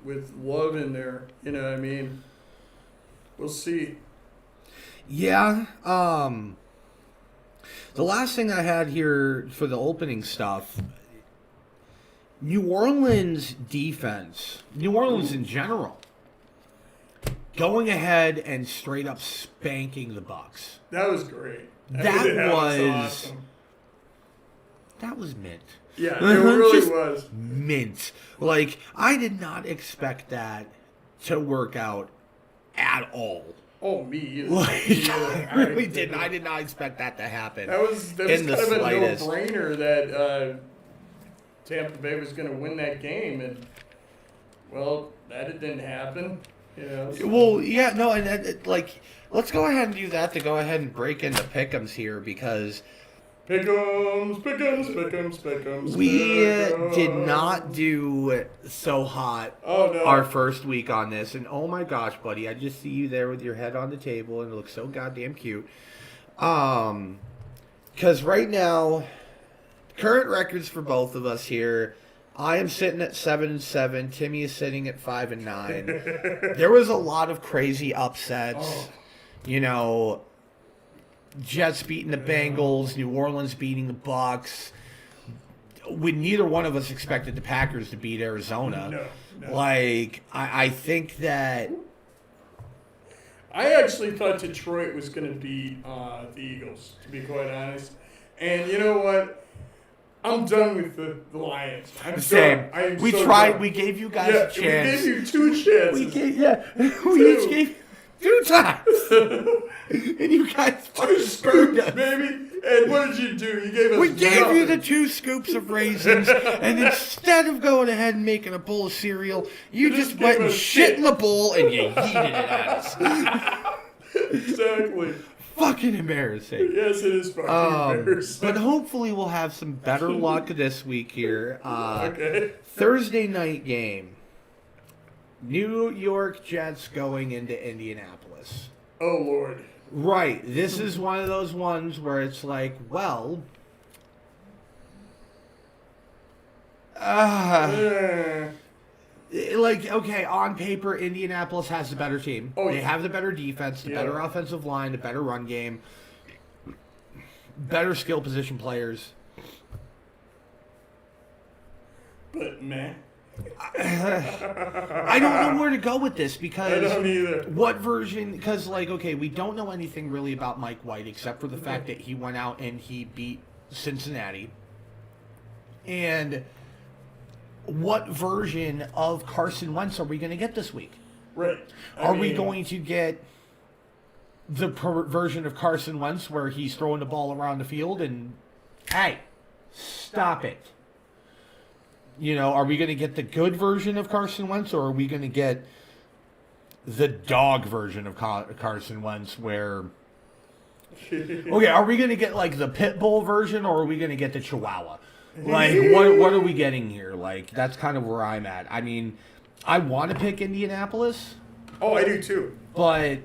with Love in there. You know what I mean? We'll see. Yeah. The last thing I had here for the opening stuff. New Orleans defense, New Orleans in general, going ahead and straight up spanking the Bucks. That was great. That was awesome. That was mint. Yeah, it really was mint. Like I did not expect that to work out at all. Oh, me either. Like, I really didn't. I did not expect that to happen. That was kind of a no-brainer that Tampa Bay was going to win that game, and well, that didn't happen. You know, so. Well, yeah, no, and like, let's go ahead and do that to go ahead and break into pick'ems here because pick'ems. We did not do so hot our first week on this, and oh my gosh, buddy, I just see you there with your head on the table, and it looks so goddamn cute. Because right now, current records for both of us here. I am sitting at 7-7. Timmy is sitting at 5-9. There was a lot of crazy upsets. You know, Jets beating the Bengals, New Orleans beating the Bucks. Neither one of us expected the Packers to beat Arizona. No. Like, I think that I actually thought Detroit was going to beat the Eagles, to be quite honest. And you know what? I'm done with the Lions. I'm Same. done. I am We so tried. done. We gave you guys a chance. We gave you 2 chances. We each gave 2 times, and you guys fucking screwed us. Baby. And what did you do? You gave us We gave you the nothing. 2 scoops of raisins, and instead of going ahead and making a bowl of cereal, you just gave went and us shit in the bowl and you yeeted it at us. Exactly. Fucking embarrassing. Yes, it is fucking embarrassing. But hopefully we'll have some better luck this week here. Okay. Thursday night game. New York Jets going into Indianapolis. Oh, Lord. Right. This is one of those ones where it's like, well... like, okay, on paper, Indianapolis has the better team. Oh, They yeah. have the better defense, the better offensive line, the better run game, better skill position players. But, man. I don't know where to go with this because I don't either. what version? Because like, okay, we don't know anything really about Mike White except for the fact that he went out and he beat Cincinnati. And what version of Carson Wentz are we going to get this week? Right. Are we going to get the version of Carson Wentz where he's throwing the ball around the field and, hey, stop it? You know, are we going to get the good version of Carson Wentz, or are we going to get the dog version of Carson Wentz where... Okay, are we going to get, like, the pit bull version, or are we going to get the Chihuahua? Like, what are we getting here? Like, that's kind of where I'm at. I mean, I want to pick Indianapolis, Oh, I do too. but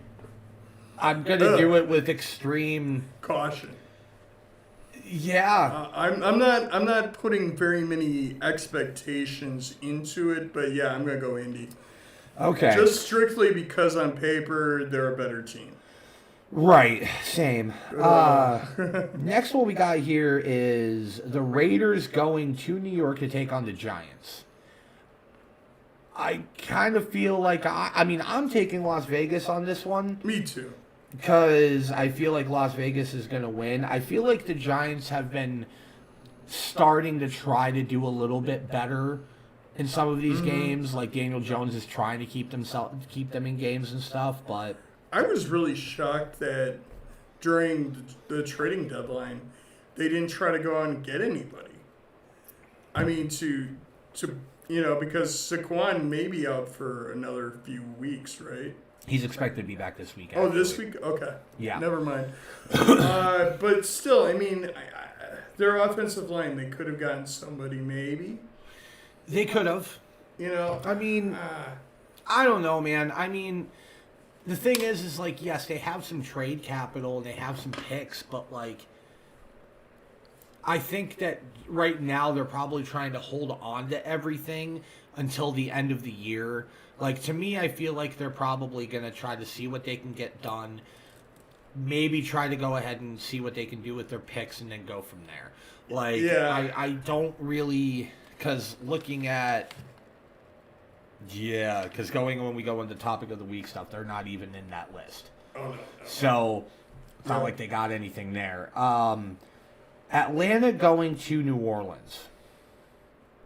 I'm going to do it with extreme... Caution. Yeah. I'm not putting very many expectations into it, but yeah, I'm gonna go Indy. Okay. Just strictly because on paper they're a better team. Right, same. Next one we got here is the Raiders going to New York to take on the Giants. I kind of feel like, I mean, I'm taking Las Vegas on this one Me too. because I feel like Las Vegas is going to win. I feel like the Giants have been starting to try to do a little bit better in some of these games. Like Daniel Jones is trying to keep them in games and stuff, but... I was really shocked that during the trading deadline, they didn't try to go out and get anybody. I mean, to because Saquon may be out for another few weeks, right? He's expected to be back this week. Oh, actually. this week? Okay. Yeah. Never mind. But still, I mean, their offensive line, they could have gotten somebody maybe. They could have. You know? I mean, I don't know, man. I mean, the thing is like, yes, they have some trade capital, they have some picks, but like, I think that right now they're probably trying to hold on to everything until the end of the year. Like, to me, I feel like they're probably going to try to see what they can get done, maybe try to go ahead and see what they can do with their picks and then go from there. Like, Yeah. I don't really, because looking at... Yeah, because when we go into topic of the week stuff, they're not even in that list. Oh, no. So, it's not like they got anything there. Atlanta going to New Orleans.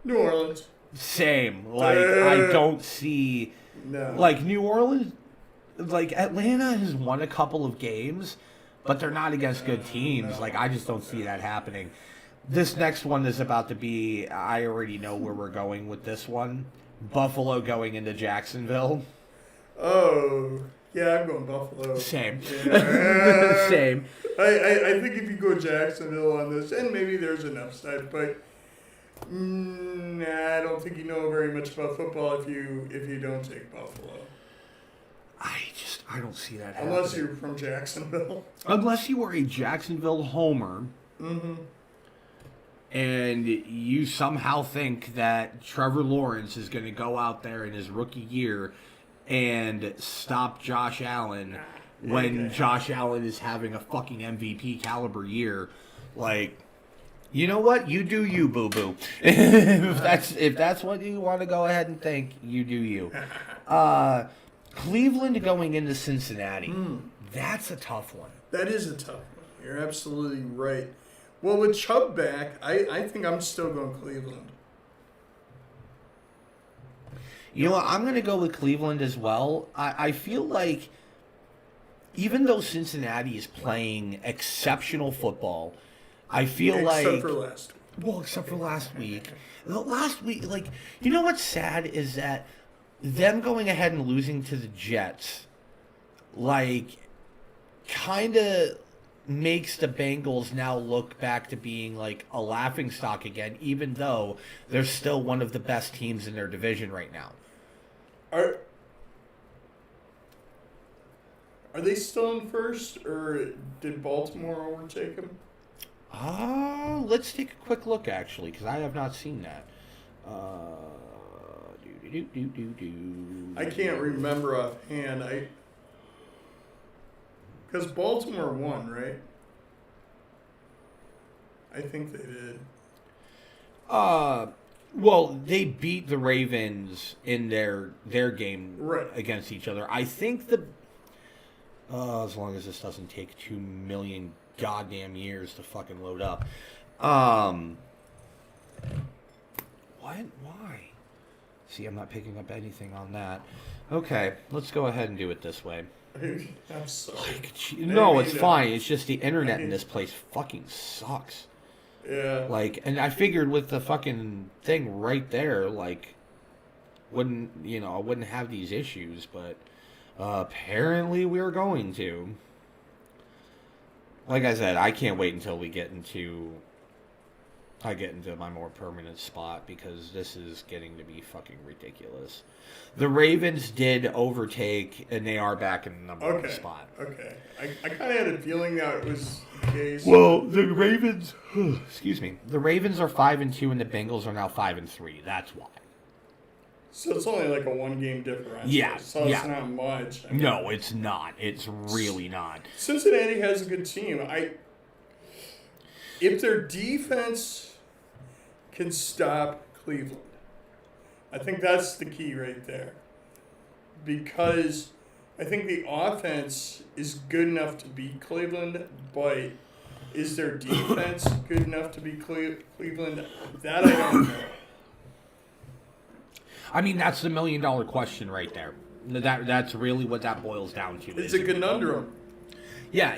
New Orleans. Same. Like, I don't see... No. Like, New Orleans... Like, Atlanta has won a couple of games, but they're not against good teams. No. Like, I just don't see that happening. This next one is about to be... I already know where we're going with this one. Buffalo going into Jacksonville. Oh, yeah, I'm going Buffalo. Same. Yeah. Same. I think if you go Jacksonville on this, and maybe there's an upside, but I don't think you know very much about football if you don't take Buffalo. I don't see that happening. Unless you're from Jacksonville. Unless you are a Jacksonville homer. Mm-hmm. And you somehow think that Trevor Lawrence is going to go out there in his rookie year and stop Josh Allen when Josh Allen is having a fucking MVP caliber year. Like, you know what? You do you, boo-boo. if that's what you want to go ahead and think, you do you. Cleveland going into Cincinnati. That's a tough one. That is a tough one. You're absolutely right. Well, with Chubb back, I think I'm still going Cleveland. You know what? I'm going to go with Cleveland as well. I feel like even though Cincinnati is playing exceptional football, I feel like... Except for last week. Well, except for last week. The last week, like, you know what's sad is that them going ahead and losing to the Jets, like, kind of makes the Bengals now look back to being, like, a laughingstock again, even though they're still one of the best teams in their division right now. Are they still in first, or did Baltimore overtake them? Let's take a quick look, actually, because I have not seen that. I can't remember offhand. Because Baltimore won, right? I think they did. Well, they beat the Ravens in their game Right. against each other. I think as long as this doesn't take 2 million goddamn years to fucking load up. What? Why? See, I'm not picking up anything on that. Okay, let's go ahead and do it this way. I'm sorry. No, it's fine. It's just the internet in this place fucking sucks. Yeah. Like, and I figured with the fucking thing right there, like, I wouldn't have these issues, but apparently we're going to. Like I said, I can't wait until I get into my more permanent spot, because this is getting to be fucking ridiculous. The Ravens did overtake, and they are back in the number one spot. Okay. I kind of had a feeling that it was the case. Well, the Ravens, excuse me, the Ravens are 5-2, and the Bengals are now 5-3. That's why. So it's only like a 1-game differential. Yeah, So it's not much. I mean, No, it's not. It's really not. Cincinnati has a good team. If their defense can stop Cleveland, I think that's the key right there. Because I think the offense is good enough to beat Cleveland, but is their defense good enough to beat Cleveland? That I don't know. I mean, that's the $1 million question right there. That's really what that boils down to. It's a conundrum. Yeah,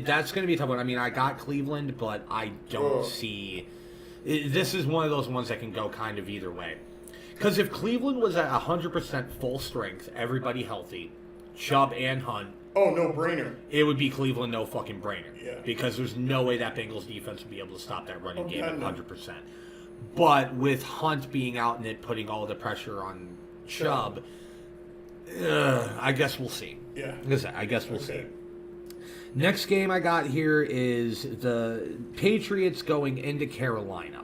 that's going to be a tough one. I mean, I got Cleveland, but I don't see... This is one of those ones that can go kind of either way. Because if Cleveland was at 100% full strength, everybody healthy, Chubb and Hunt... Oh, no brainer. It would be Cleveland, no fucking brainer. Yeah. Because there's no way that Bengals defense would be able to stop that running game at no. 100%. But with Hunt being out and it putting all the pressure on Chubb, I guess we'll see. Yeah. I guess we'll see. Next game I got here is the Patriots going into Carolina.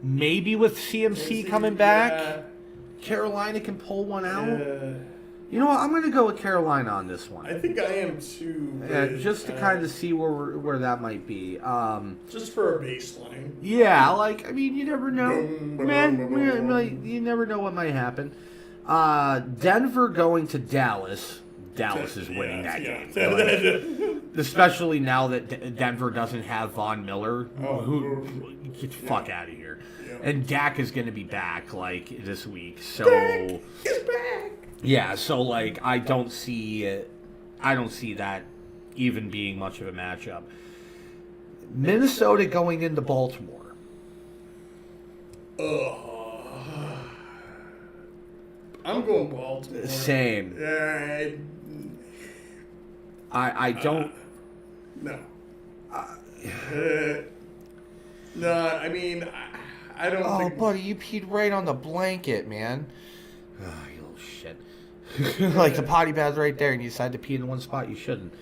Maybe with CMC coming back, Carolina can pull one out. You know what? I'm going to go with Carolina on this one. I think I am too. Just to kind of see where that might be. Just for a baseline. Yeah, like, I mean, you never know. Man, you never know what might happen. Denver going to Dallas. Dallas is winning that game. Like, especially now that Denver doesn't have Von Miller. Get the fuck out of here. Yeah. And Dak is going to be back, like, this week. So Dak is back. Yeah, so, like, I don't see that even being much of a matchup. Minnesota going into Baltimore. I'm going Baltimore. Same. I don't. No. No, I mean, I don't think... Oh, buddy, you peed right on the blanket, man. Oh, you little shit. Like, the potty bad's right there, and you decide to pee in one spot you shouldn't.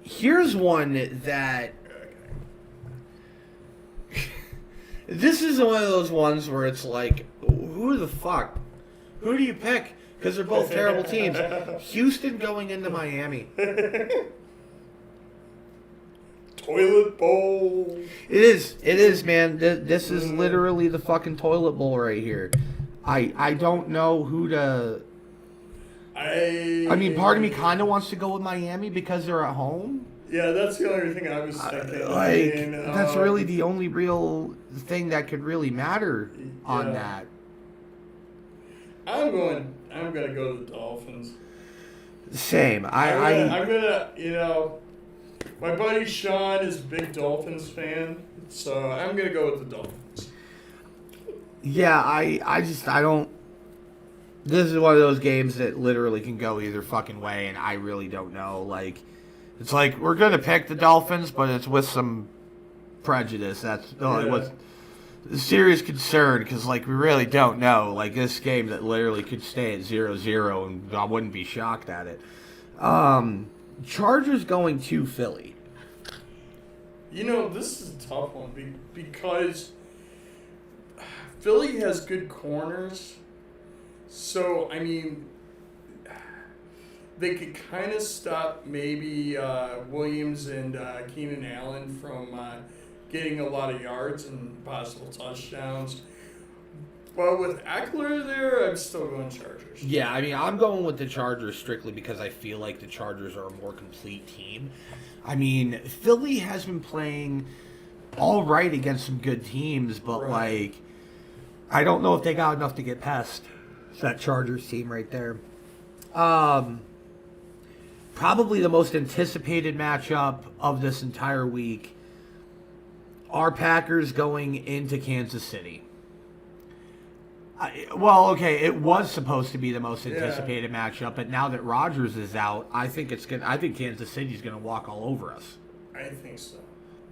Here's one that... This is one of those ones where it's like, who the fuck? Who do you pick? Because they're both terrible teams. Houston going into Miami. Toilet bowl. It is, man. This is literally the fucking toilet bowl right here. I don't know who to... I mean, part of me kind of wants to go with Miami because they're at home. Yeah, that's the only thing I was thinking. That's really the only real thing that could really matter on that. I'm gonna go to the Dolphins. Same. I'm gonna, my buddy Sean is a big Dolphins fan, so I'm gonna go with the Dolphins. Yeah, I don't. This is one of those games that literally can go either fucking way, and I really don't know. Like, it's like we're gonna pick the Dolphins, but it's with some prejudice. That's what's serious concern, because like we really don't know. Like this game that literally could stay at 0-0, and I wouldn't be shocked at it. Chargers going to Philly. This is a tough one because Philly has good corners. So, I mean, they could kind of stop maybe Williams and Keenan Allen from getting a lot of yards and possible touchdowns. But with Eckler there, I'm still going Chargers. Yeah, I mean, I'm going with the Chargers strictly because I feel like the Chargers are a more complete team. I mean, Philly has been playing all right against some good teams, but, like, I don't know if they got enough to get past that Chargers team right there. Probably the most anticipated matchup of this entire week are Packers going into Kansas City. It was supposed to be the most anticipated matchup, but now that Rodgers is out, I think Kansas City's gonna walk all over us. I think so.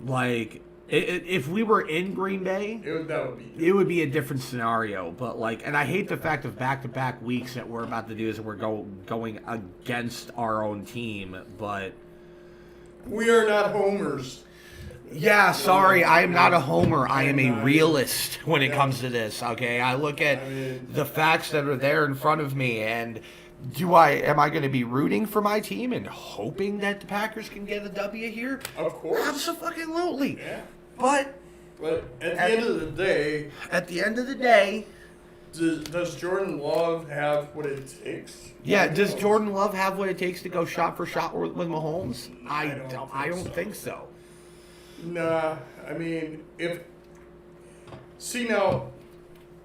Like, if we were in Green Bay, it would be a different scenario. But like, and I hate the fact of back-to-back weeks that we're about to do is that we're going against our own team. But we are not homers. Yeah, sorry, I am not a homer. I am a realist when it comes to this. Okay, I look at the facts that are there in front of me, and am I going to be rooting for my team and hoping that the Packers can get a W here? Of course, absolutely. Yeah, but at the end of the day, does Jordan Love have what it takes? Yeah, does Jordan Love have what it takes to go shot for shot with Mahomes? I don't think so. Nah, I mean, now,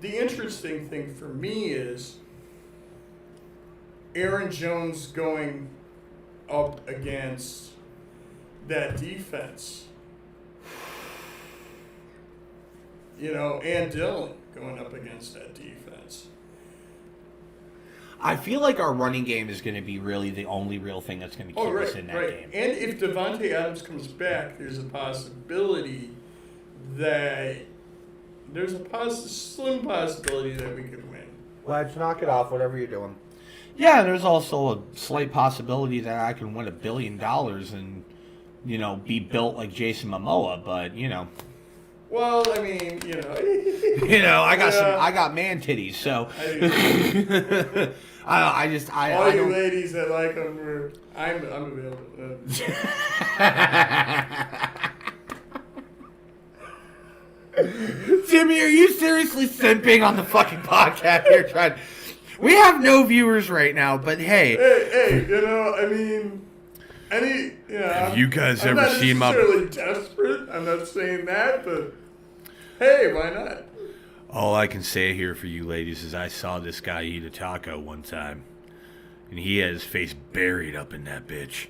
the interesting thing for me is Aaron Jones going up against that defense. And Dillon going up against that defense. I feel like our running game is going to be really the only real thing that's going to keep us in that game. And if Devontae Adams comes back, there's a possibility that slim possibility that we could win. Let's knock it off, whatever you're doing. Yeah, there's also a slight possibility that I can win $1 billion and, be built like Jason Momoa, but, Well, I mean, I got man titties, so. I All you ladies that like them, I'm available. Jimmy, are you seriously simping on the fucking podcast here? We have no viewers right now, but hey. Hey, I mean, have you guys ever seen my? I'm not necessarily desperate. I'm not saying that, but hey, why not? All I can say here for you ladies is I saw this guy eat a taco one time. And he had his face buried up in that bitch.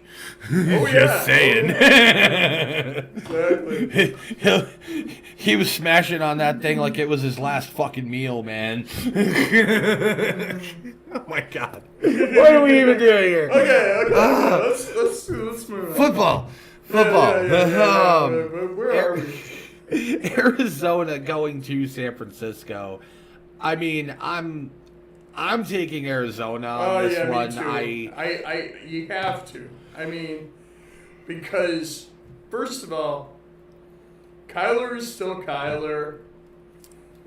Oh, Just saying. Exactly. He was smashing on that thing like it was his last fucking meal, man. Oh my God. What are we even doing here? Okay. Let's move on. Football. Yeah. Where are we? Arizona going to San Francisco. I mean, I'm taking Arizona on this one. Me too. You have to. I mean, because first of all, Kyler is still Kyler.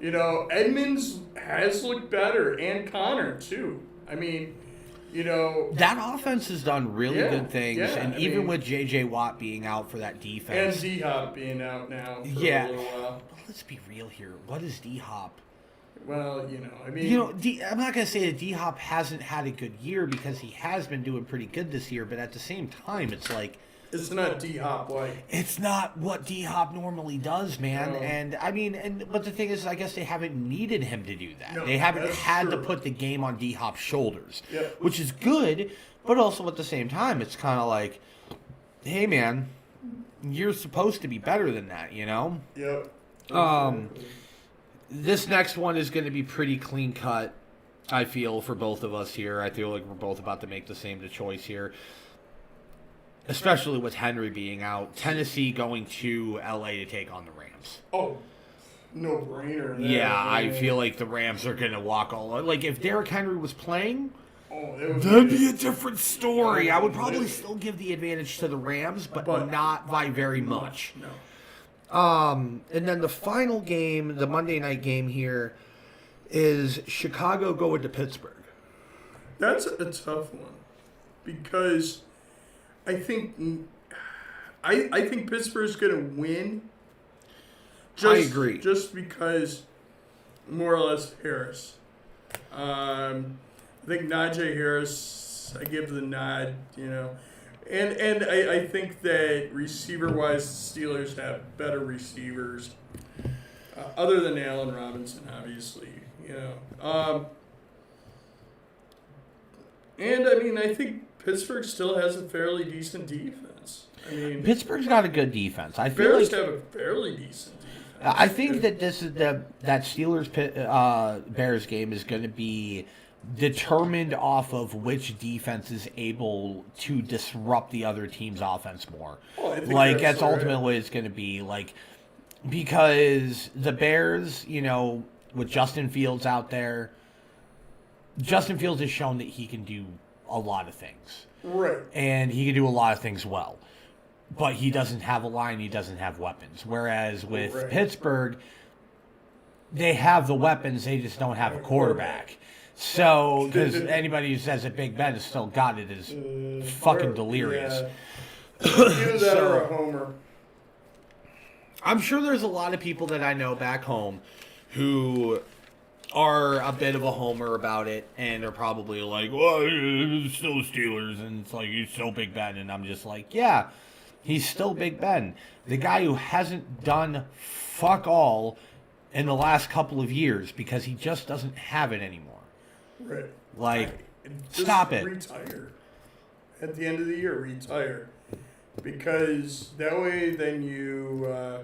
Edmonds has looked better, and Connor too. I mean, that offense has done really good things, and even with J.J. Watt being out for that defense, and D-Hop being out now for a little while. Let's be real here. What is D-Hop? Well, I mean, I'm not going to say that D-Hop hasn't had a good year because he has been doing pretty good this year, but at the same time, it's like, it's not D-Hop like. it's not what D-Hop normally does, man. No. And I mean, but the thing is, I guess they haven't needed him to do that. No, They haven't that's had to true. put the game on D-Hop's shoulders, Yeah. which is good. But also at the same time, it's kind of like, hey, man, you're supposed to be better than that, you know? Yep. This next one is going to be pretty clean cut, I feel, for both of us here. I feel like we're both about to make the same choice here. Especially with Henry being out. Tennessee going to LA to take on the Rams. Oh, no brainer. Yeah, I feel like the Rams are going to walk all... Like, if Derrick Henry was playing, Oh, it would that'd be a different story. I would probably still give the advantage to the Rams, but not by very much. No. And then the final game, the Monday night game here, is Chicago going to Pittsburgh. That's a tough one because I think Pittsburgh's going to win. I agree. Just because, more or less, Harris. I think Najee Harris, I give the nod, And I think that receiver-wise, the Steelers have better receivers, other than Allen Robinson, obviously, And, I mean, I think Pittsburgh still has a fairly decent defense. I mean, Pittsburgh's got a good defense. I feel Bears like have a fairly decent defense. I think that this is that Steelers Bears game is going to be determined off of which defense is able to disrupt the other team's offense more. Oh, I think Like that's right. ultimately what it's going to be. Like because the Bears, with Justin Fields out there, Justin Fields has shown that he can do a lot of things. Right. And he can do a lot of things well. But he doesn't have a line, he doesn't have weapons. Whereas with Right. Pittsburgh, they have the weapons, they just don't have a quarterback. So, because anybody who says that Big Ben has still got it is fucking delirious. Yeah. Either that or a homer. I'm sure there's a lot of people that I know back home who are a bit of a homer about it and are probably like, well, it's still Steelers, and it's like, he's still Big Ben. And I'm just like, yeah, he's still Big Ben. The guy who hasn't done fuck all in the last couple of years because he just doesn't have it anymore. Right. Like, Just stop it. Retire. At the end of the year, retire. Because that way then you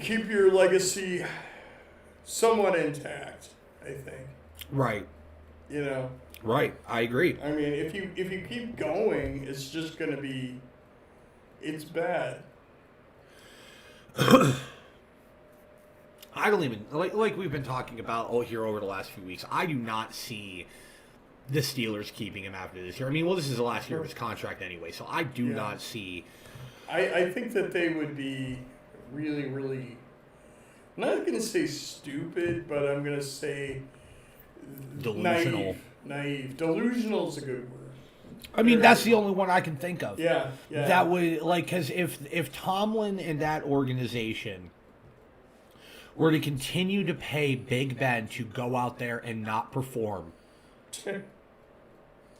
keep your legacy somewhat intact, I think. Right. Right. I agree. I mean, if you keep going, it's just going to be, it's bad. I don't even like we've been talking about here over the last few weeks. I do not see the Steelers keeping him after this year. I mean, well, this is the last year of his contract anyway, so I do not see. I think that they would be really, really, I'm not going to say stupid, but I'm going to say Delusional. Naive. Delusional is a good word. I mean, that's the only one I can think of. Yeah. That would because if Tomlin and that organization were to continue to pay Big Ben to go out there and not perform,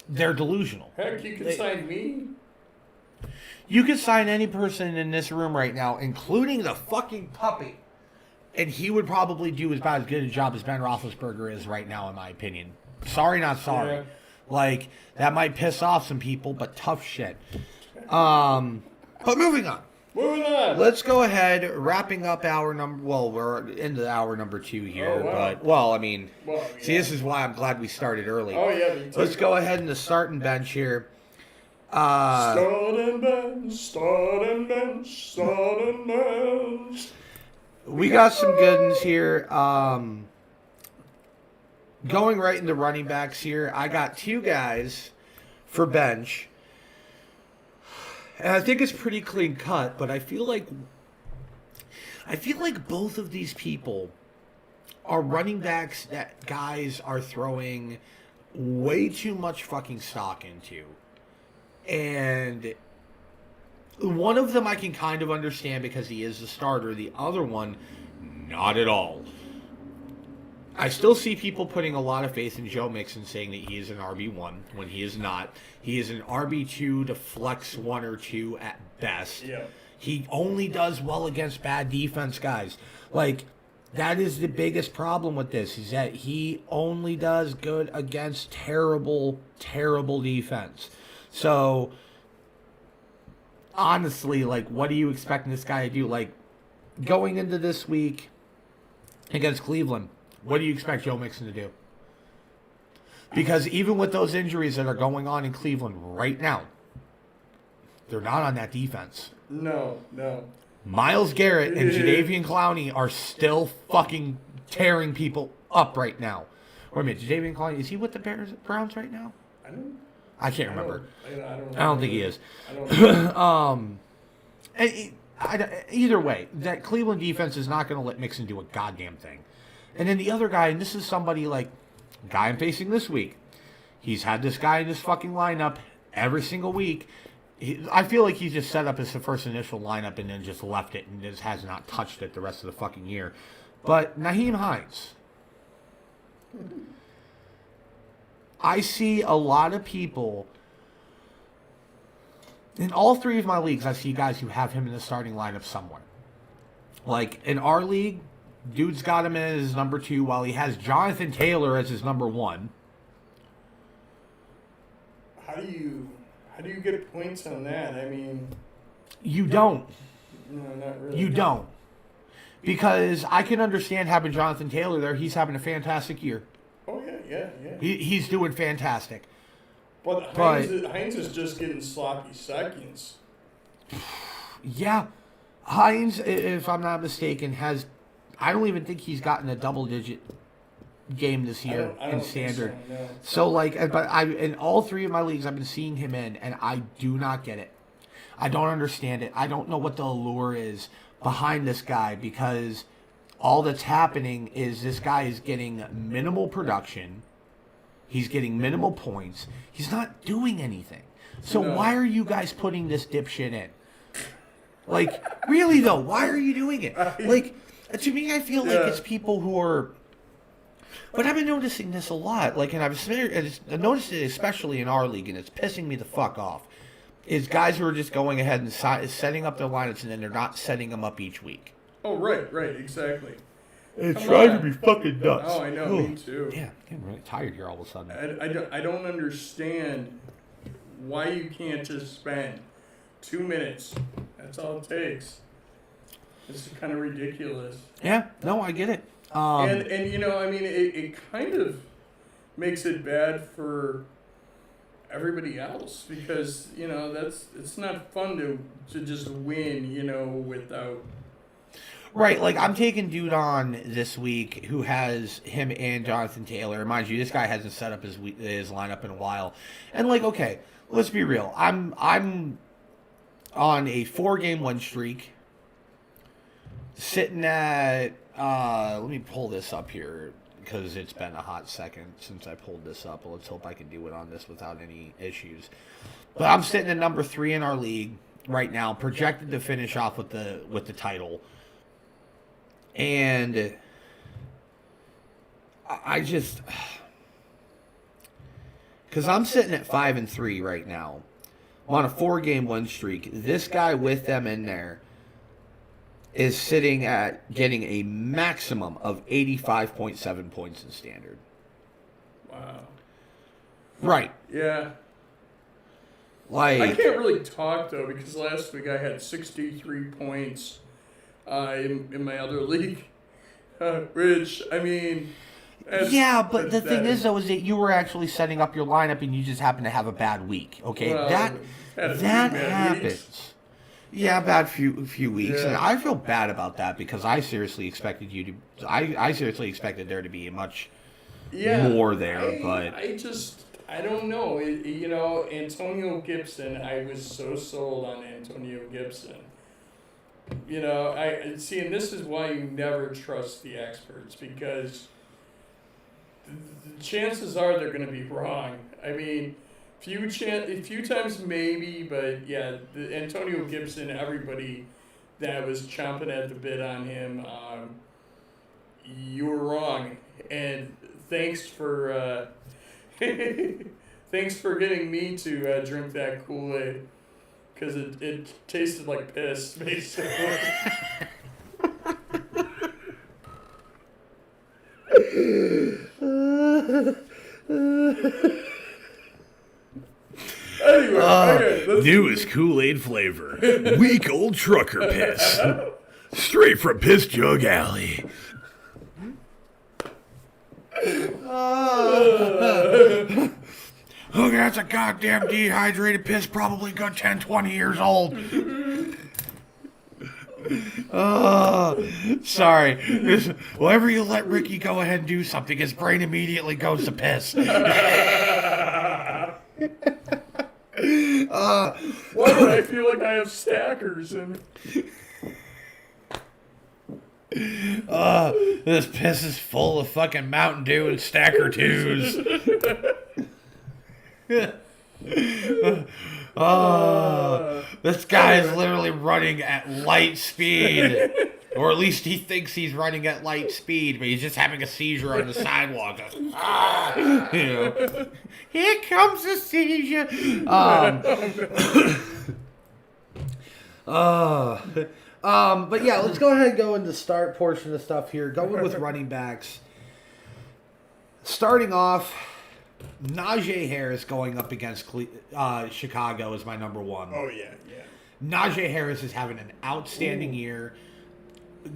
they're delusional. Heck, you can sign me. You could sign any person in this room right now, including the fucking puppy, and he would probably do about as good a job as Ben Roethlisberger is right now, in my opinion. Sorry, not sorry. Yeah. Like, that might piss off some people, but tough shit. But moving on. Moving on. Let's go ahead, wrapping up hour number... Well, we're into hour number 2 here, Oh, wow. but... Well, I mean... Well, See, this is why I'm glad we started early. Oh, yeah. Me too. Let's go ahead in the starting bench here. Start and bench, start and bench, start and bench. We got some good ones here. Going right into running backs here, I got 2 guys for bench. And I think it's pretty clean cut, but I feel like both of these people are running backs that guys are throwing way too much fucking stock into. And one of them I can kind of understand because he is the starter. The other one, not at all. I still see people putting a lot of faith in Joe Mixon, saying that he is an RB1 when he is not. He is an RB2 to flex 1 or 2 at best. Yeah. He only does well against bad defense guys. Like, that is the biggest problem with this, is that he only does good against terrible, terrible defense. So, honestly, like, what are you expecting this guy to do? Like, going into this week against Cleveland, what do you expect Joe Mixon to do? Because even with those injuries that are going on in Cleveland right now, they're not on that defense. No. Miles Garrett and Jadeveon Clowney are still fucking tearing people up right now. Wait a minute, Jadeveon Clowney, is he with the Browns right now? I can't remember. I don't think he is. I don't know. Either way, that Cleveland defense is not going to let Mixon do a goddamn thing. And then the other guy, and this is somebody like guy I'm facing this week. He's had this guy in this fucking lineup every single week. I feel like he's just set up as the first initial lineup and then just left it and just has not touched it the rest of the fucking year. But Nyheim Hines. I see a lot of people in all 3 of my leagues. I see guys who have him in the starting lineup somewhere. Like in our league, dude's got him as his number 2 while he has Jonathan Taylor as his number 1. How do you get points on that? I mean, you don't. No, not really. You don't. Because I can understand having Jonathan Taylor there. He's having a fantastic year. Oh, yeah. He's doing fantastic. But Hines is just getting sloppy seconds. Yeah. Hines, if I'm not mistaken, I don't even think he's gotten a double-digit game this year in standard. So, like, but in all 3 of my leagues, I've been seeing him in, and I do not get it. I don't understand it. I don't know what the allure is behind this guy, because all that's happening is this guy is getting minimal production. He's getting minimal points. He's not doing anything. So why are you guys putting this dipshit in? Like, really though, why are you doing it? Like, to me, I feel like it's people who are. But I've been noticing this a lot. Like, and I've noticed it especially in our league, and it's pissing me the fuck off. Is guys who are just going ahead and setting up their lineups, and then they're not setting them up each week. Oh, right, exactly. It's driving me fucking nuts. Oh, I know, me too. Yeah, I'm getting really tired here all of a sudden. I don't understand why you can't just spend 2 minutes. That's all it takes. This is kind of ridiculous. Yeah, no, I get it. And you know, I mean, it kind of makes it bad for everybody else, because, you know, it's not fun to just win, you know, without. Right, like I'm taking dude on this week who has him and Jonathan Taylor. Mind you, this guy hasn't set up his lineup in a while. And like, okay, let's be real. I'm on a 4-game win streak. Sitting at let me pull this up here because it's been a hot second since I pulled this up. Let's hope I can do it on this without any issues. But I'm sitting at number 3 in our league right now, projected to finish off with the title. And I just, because I'm sitting at 5-3 right now. I'm on a 4-game win streak. This guy with them in there is sitting at getting a maximum of 85.7 points in standard. Wow. Right. Yeah. Like, I can't really talk though, because last week I had 63 points in my other league. Which, I mean, yeah, but the thing is though is that you were actually setting up your lineup and you just happened to have a bad week. Okay, well, that happens. Weeks. Yeah, bad few weeks, Yeah. and I feel bad about that because I seriously expected you to. I seriously expected there to be much more there, but I don't know. You know, Antonio Gibson. I was so sold on Antonio Gibson. You know, I see, and this is why you never trust the experts, because the chances are they're going to be wrong. I mean, few times maybe, but yeah, the Antonio Gibson, everybody that was chomping at the bit on him, you were wrong. And thanks for thanks for getting me to drink that Kool-Aid, because it tasted like piss, basically. Anyway, okay, Newest Kool-Aid flavor. Week old trucker piss. Straight from Piss Jug Alley. Look, that's a goddamn dehydrated piss, probably good 10, 20 years old. Sorry. Whenever you let Ricky go ahead and do something, his brain immediately goes to piss. why do I feel like I have stackers and This piss is full of fucking Mountain Dew and Stacker 2s. This guy is literally running at light speed. Or at least he thinks he's running at light speed, but he's just having a seizure on the sidewalk. Just, you know, here comes the seizure. But yeah, let's go ahead and go into the start portion of stuff here. Going with running backs. Starting off, Najee Harris going up against Chicago is my number one. oh yeah. Najee Harris is having an outstanding year.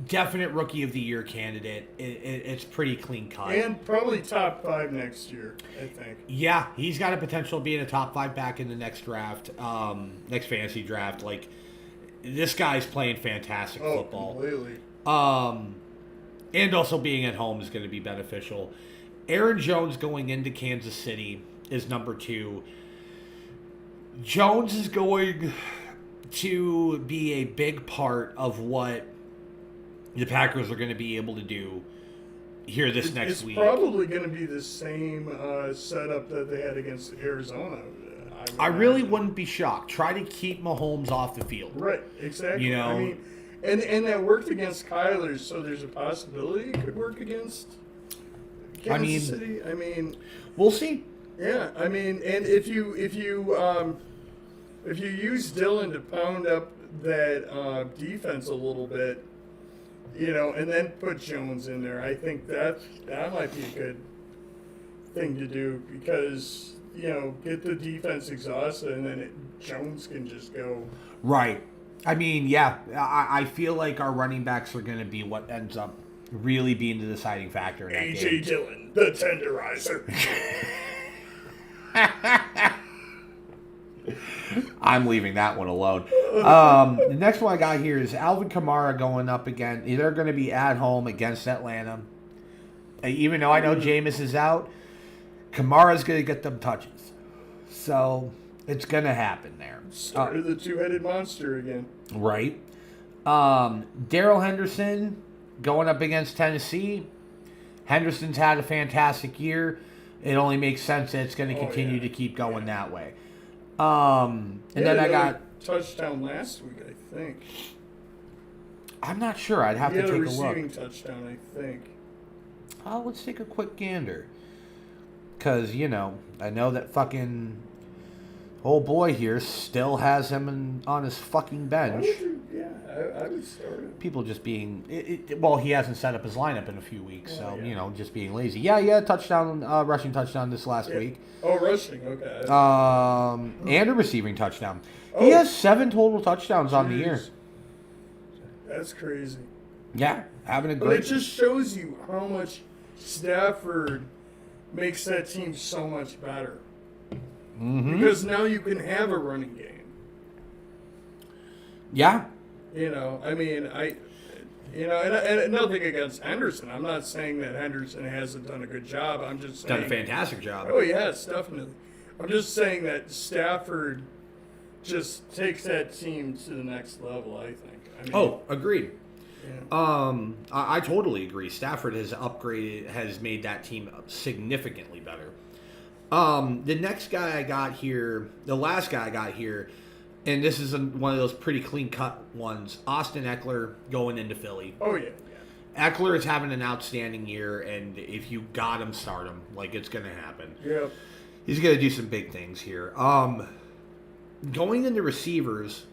Definite Rookie of the Year candidate. It's pretty clean cut. And probably top 5 next year, I think. Yeah, he's got a potential of being a top 5 back in the next draft, next fantasy draft. Like, this guy's playing fantastic football. Completely. And also being at home is going to be beneficial. Aaron Jones going into Kansas City is number 2. Jones is going to be a big part of what the Packers are going to be able to do here this next week. It's probably going to be the same setup that they had against Arizona. I really wouldn't be shocked. Try to keep Mahomes off the field. Right, exactly. You know? I mean, and that worked against Kyler, so there's a possibility it could work against Kansas City. I mean, we'll see. yeah. I mean, and if you use Dillon to pound up that defense a little bit, you know, and then put Jones in there, I think that might be a good thing to do, because, you know, get the defense exhausted and then Jones can just go. Right. I mean, yeah, I feel like our running backs are going to be what ends up really being the deciding factor in that A.J. game. Dillon, the tenderizer. I'm leaving that one alone. The next one I got here is Alvin Kamara going up again. They're going to be at home against Atlanta. Even though I know Jameis is out, Kamara's going to get them touches. So it's going to happen there. Started the two-headed monster again. Right. Darrell Henderson going up against Tennessee. Henderson's had a fantastic year. It only makes sense that it's going to continue to keep going that way. And then I got touchdown last week, I think. I'm not sure. I'd have to take a look. Receiving touchdown, I think. Oh, let's take a quick gander. Because, you know, I know that fucking old boy here still has him on his fucking bench. I would start him. People just being... well, he hasn't set up his lineup in a few weeks, so, you know, just being lazy. Yeah, touchdown, rushing touchdown this last week. Oh, rushing, okay. And a receiving touchdown. He has 7 total touchdowns on the year. That's crazy. Yeah, having a But great... it just shows you how much Stafford makes that team so much better. Mm-hmm. Because now you can have a running game. Yeah. You know, I mean, and nothing against Henderson. I'm not saying that Henderson hasn't done a good job. I'm just saying... Done a fantastic job. Oh, yes, definitely. I'm just saying that Stafford just takes that team to the next level, I think. I mean, agreed. Yeah. I totally agree. Stafford has made that team significantly better. The next guy I got here, the last guy I got here, and this is one of those pretty clean-cut ones, Austin Eckler going into Philly. Oh, yeah. Eckler is having an outstanding year, and if you got him, start him. Like, it's going to happen. Yep. He's going to do some big things here. Going into receivers,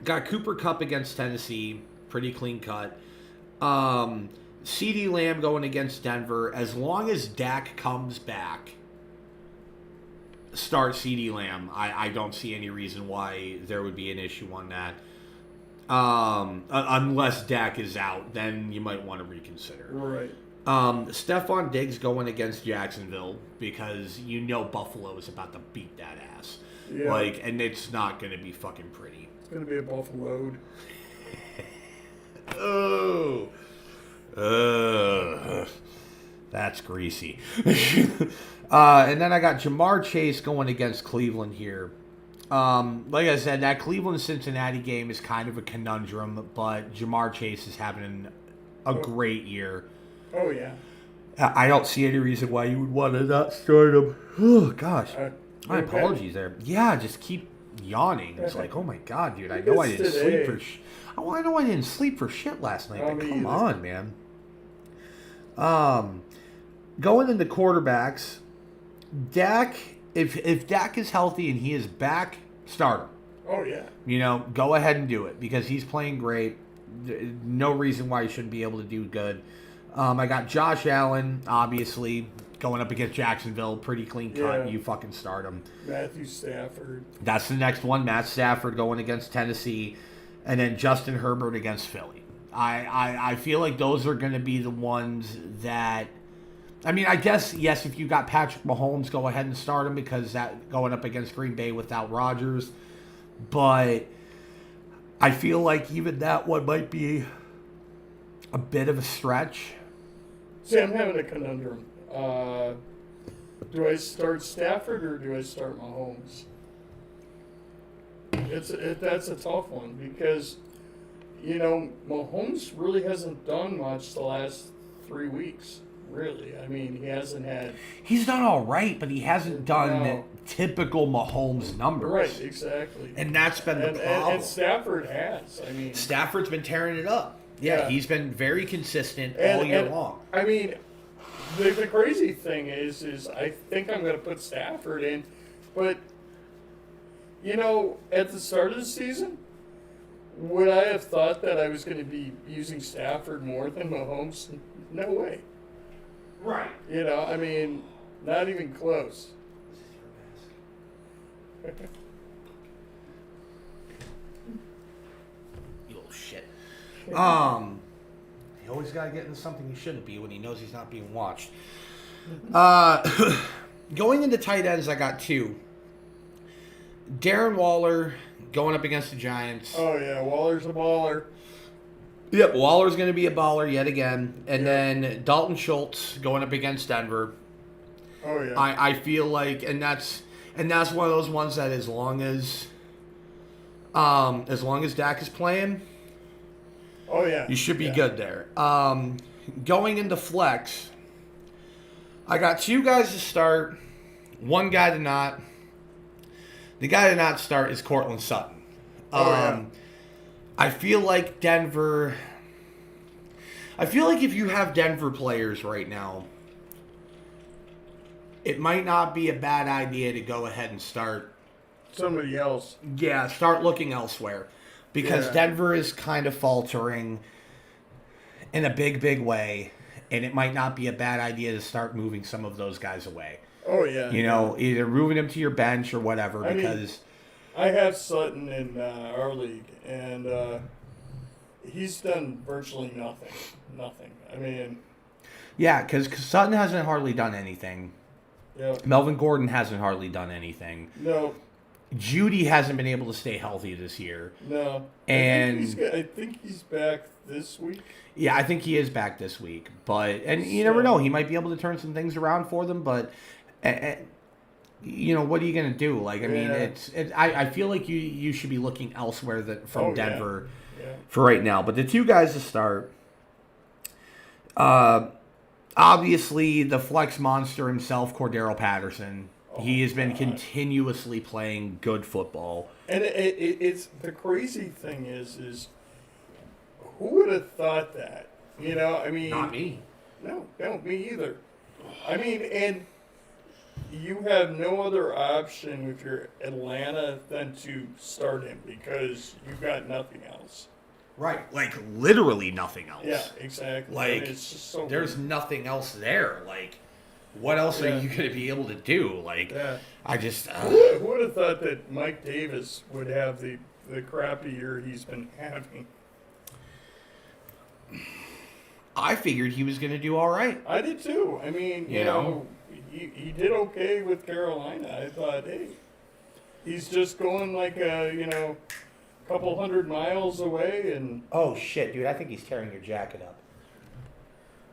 got Cooper Kupp against Tennessee, pretty clean cut. CeeDee Lamb going against Denver. As long as Dak comes back, start CeeDee Lamb. I don't see any reason why there would be an issue on that. Unless Dak is out, then you might want to reconsider. Right. Stephon Diggs going against Jacksonville because you know Buffalo is about to beat that ass. Yeah. And it's not going to be fucking pretty. It's going to be a Buffalo. That's greasy. And then I got Jamar Chase going against Cleveland here. Like I said, that Cleveland-Cincinnati game is kind of a conundrum, but Jamar Chase is having a great year. Oh, yeah. I don't see any reason why you would want to not start him. Oh, gosh. My okay. apologies there. Yeah, just keep yawning. It's like, oh my god, dude. I know I didn't sleep for I know I didn't sleep for shit last night, but come on, man. Going into quarterbacks, Dak, if Dak is healthy and he is back, start him. Oh, yeah. You know, go ahead and do it because he's playing great. No reason why he shouldn't be able to do good. I got Josh Allen, obviously, going up against Jacksonville. Pretty clean cut. Yeah. You fucking start him. Matthew Stafford. That's the next one. Matt Stafford going against Tennessee. And then Justin Herbert against Philly. I feel like those are going to be the ones that... I mean, I guess, yes, if you got Patrick Mahomes, go ahead and start him because that going up against Green Bay without Rodgers. But I feel like even that one might be a bit of a stretch. See, I'm having a conundrum. Do I start Stafford or do I start Mahomes? That's a tough one because, you know, Mahomes really hasn't done much the last 3 weeks. Really, I mean, he hasn't had. He's done all right, but he hasn't done No. typical Mahomes numbers. Right, exactly. And that's been the problem. And Stafford has. I mean, Stafford's been tearing it up. Yeah, Yeah. he's been very consistent and- all year and, long. I mean, the crazy thing is I think I'm going to put Stafford in, but you know, at the start of the season, would I have thought that I was going to be using Stafford more than Mahomes? No way. Right. You know, I mean, not even close. You little shit. He always got to get into something he shouldn't be when he knows he's not being watched. Going into tight ends, I got two. Darren Waller going up against the Giants. Oh, yeah, Waller's a baller. Yep, Waller's going to be a baller yet again. And then Dalton Schultz going up against Denver. Oh, yeah. I feel like, and that's one of those ones that as long as Dak is playing, oh, yeah. you should be good there. Going into flex, I got two guys to start, one guy to not. The guy to not start is Cortland Sutton. Yeah. I feel like Denver. I feel like if you have Denver players right now, it might not be a bad idea to go ahead and start. Somebody else. Yeah, start looking elsewhere. Because Yeah. Denver is kind of faltering in a big way. And it might not be a bad idea to start moving some of those guys away. Oh, yeah. You know, either moving them to your bench or whatever. I mean, Because I have Sutton in our league, and he's done virtually nothing. Nothing. I mean, yeah, because Sutton hasn't hardly done anything. yeah. Melvin Gordon hasn't hardly done anything. No, Judy hasn't been able to stay healthy this year. no. And I think he's back this week. yeah, I think he is back this week. And you never know, he might be able to turn some things around for them. But you know, what are you gonna do? Like, I mean, I feel like you should be looking elsewhere from Denver for right now. But the two guys to start, obviously the flex monster himself, Cordero Patterson. He has been continuously playing good football. And it's the crazy thing is who would have thought that You know, I mean, Not me. No, me either. I mean, and you have no other option if you're Atlanta than to start him because you've got nothing else. Right. Like, literally nothing else. Yeah, exactly. Like, And it's just so there's nothing else there. Like, what else are you going to be able to do? Like, Yeah. I just... Who would have thought that Mike Davis would have the crappy year he's been having? I figured he was going to do all right. I did too. I mean, you know, he did okay with Carolina. I thought, hey, he's just going like a couple 100 miles away, and Oh shit, dude! I think he's tearing your jacket up.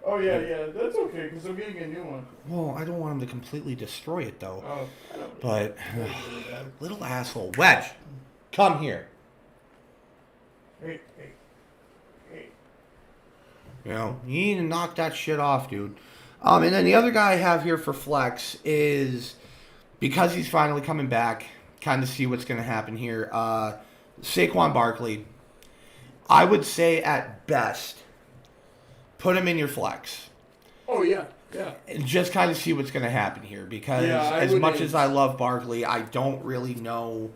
oh yeah, that's okay because I'm getting a new one. Well, I don't want him to completely destroy it, though. Oh, I don't. But, know. little asshole. Wedge, come here. Hey. You know, you need to knock that shit off, dude. And then the other guy I have here for flex is, because he's finally coming back, kind of see what's going to happen here. Saquon Barkley, I would say at best, put him in your flex. Oh yeah. And just kind of see what's going to happen here. Because Yeah, I as would much aim- as I love Barkley, I don't really know.